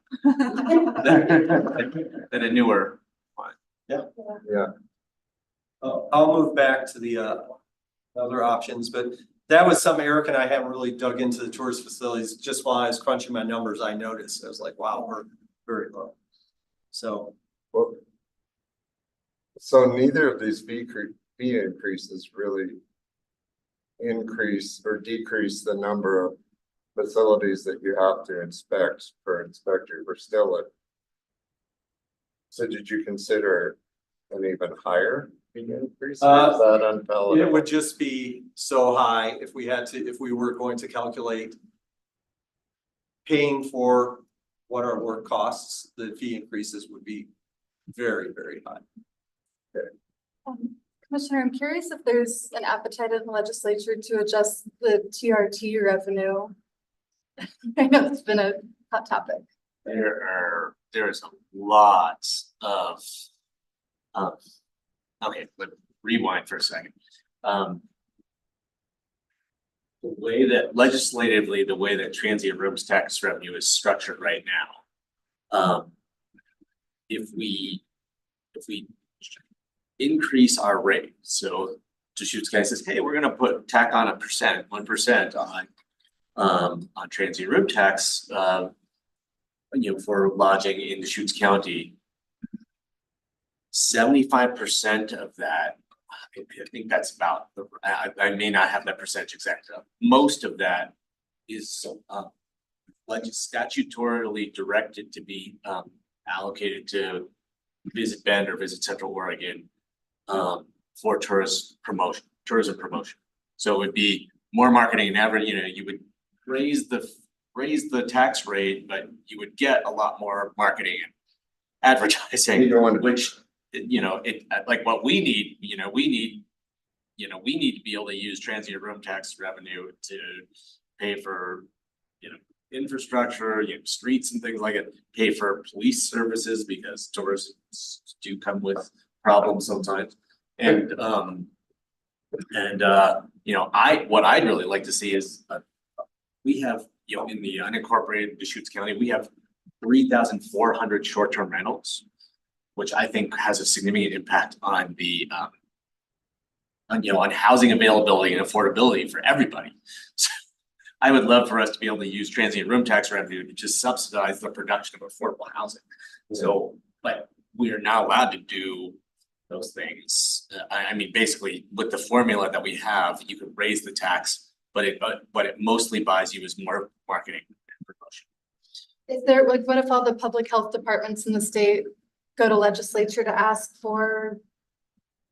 than a newer one. Yeah. I'll move back to the other options, but that was something Eric and I haven't really dug into the tourist facilities. Just while I was crunching my numbers, I noticed, I was like, wow, we're very low. So. Well, so neither of these fee increases really increase or decrease the number of facilities that you have to inspect per inspector. We're still at. So did you consider an even higher fee increase? Or is that unpalatable? It would just be so high if we were going to calculate paying for what our work costs, the fee increases would be very, very high. Commissioner, I'm curious if there's an appetite in the legislature to adjust the TRT revenue. I know it's been a hot topic. There's a lot of, okay, but rewind for a second. The way that legislatively, the way that transient rooms tax revenue is structured right now. If we increase our rate, so Deschutes County says, hey, we're gonna tack on 1% on transient room tax, for lodging in Deschutes County. 75% of that, I think that's about, I may not have that percentage exact. Most of that is statutorily directed to be allocated to Visit Bend or Visit Central Oregon for tourism promotion. So it would be more marketing and average, you would raise the tax rate, but you would get a lot more marketing and advertising, which, like what we need, we need to be able to use transient room tax revenue to pay for, infrastructure, streets and things like it, pay for police services because tourists do come with problems sometimes. And what I'd really like to see is we have, in the unincorporated Deschutes County, we have 3,400 short-term rentals, which I think has a significant impact on the on housing availability and affordability for everybody. So I would love for us to be able to use transient room tax revenue to just subsidize the production of affordable housing. So, but we are not allowed to do those things. I mean, basically with the formula that we have, you could raise the tax, but it mostly buys you is more marketing and promotion. Is there, like, what if all the public health departments in the state go to legislature to ask for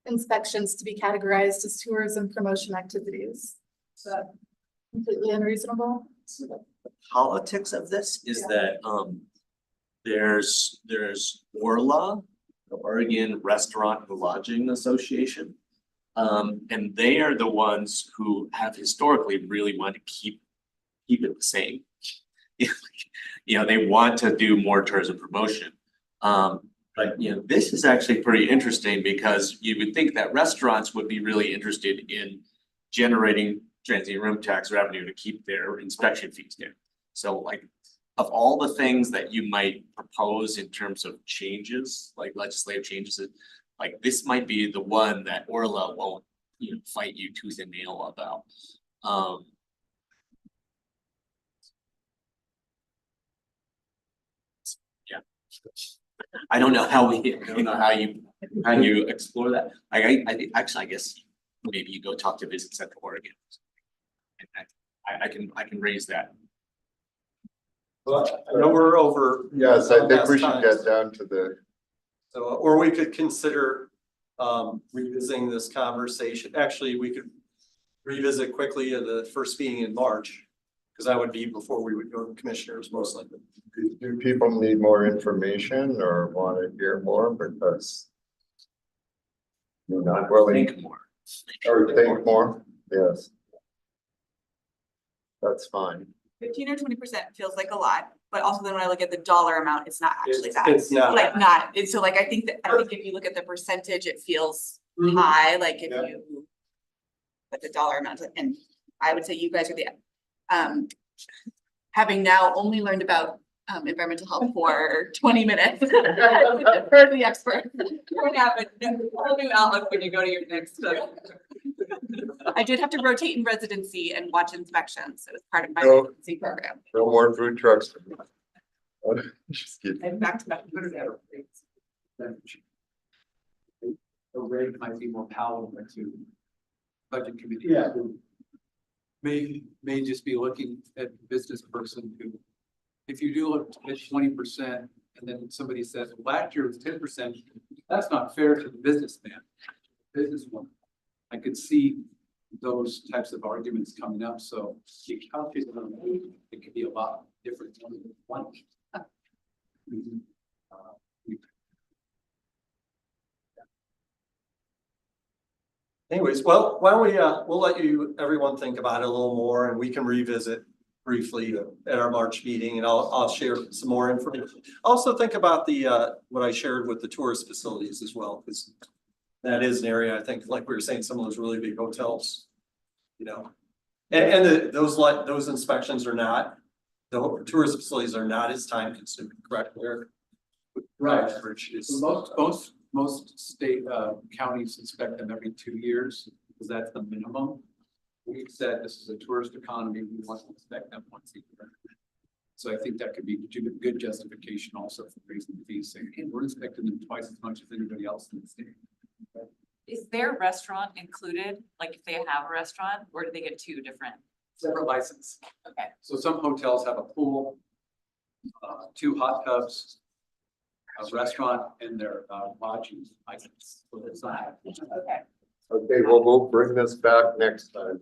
inspections to be categorized as tourism promotion activities? Is that completely unreasonable? So the politics of this is that there's ORLA, the Oregon Restaurant and Lodging Association. And they are the ones who have historically really wanted to keep it the same. They want to do more tourism promotion. But this is actually pretty interesting because you would think that restaurants would be really interested in generating transient room tax revenue to keep their inspection fees down. So like, of all the things that you might propose in terms of changes, like legislative changes, like this might be the one that Orla won't, fight you tooth and nail about. I don't know how you explore that. I think, actually, I guess maybe you go talk to Visit Central Oregon. And I can raise that. But I know we're over. Yes, I think we past should time. get down to the, So, or we could consider revisiting this conversation. Actually, we could revisit quickly at the first meeting in March. Because that would be before we would go to commissioners most likely. do people need more information or want to hear more because you're not willing Think more. or think more? Yes. That's fine. 15 or 20% feels like a lot, but also then when I look at the dollar amount, it's not actually It's- that. it's not. Like not, it's so like, I think if you look at the percentage, it feels Mhm. high, like if Yeah. you. But the dollar amount, and I would say you guys are the, having now only learned about environmental health for 20 minutes. For the expert. You're gonna have a whole new outlook when you go to your next. I did have to rotate in residency and watch inspections. It was part of my No. residency program. No more food trucks. Just kidding. I'm back to back. The rate might be more palatable to budget committee. Yeah. who may just be looking at the business person who, if you do look at 20% and then somebody says, well, last year was 10%, that's not fair to the businessman, businesswoman. I could see those types of arguments coming up, so you calculate it could be a lot different. Than one. Anyways, well, why don't we, we'll let everyone think about it a little more and we can revisit briefly at our March meeting and I'll share some more information. Also think about the, what I shared with the tourist facilities as well, because that is an area, I think, like we were saying, some of those really big hotels, you know. And those inspections are not, the tourist facilities are not as time consuming, correct, Eric? Right. Average is. Most state counties inspect them every 2 years, because that's the minimum. We've said this is a tourist economy, we want to inspect them once a year. So I think that could be good justification also for raising the fees, saying, hey, we're inspecting them twice as much as anybody else in the state. Is their restaurant included? Like if they have a restaurant, or do they get two different? Separate license. Okay. So some hotels have a pool, 2 hot tubs, a restaurant, and their lodging license. So it's not. Okay. Okay, well, we'll bring this back next time.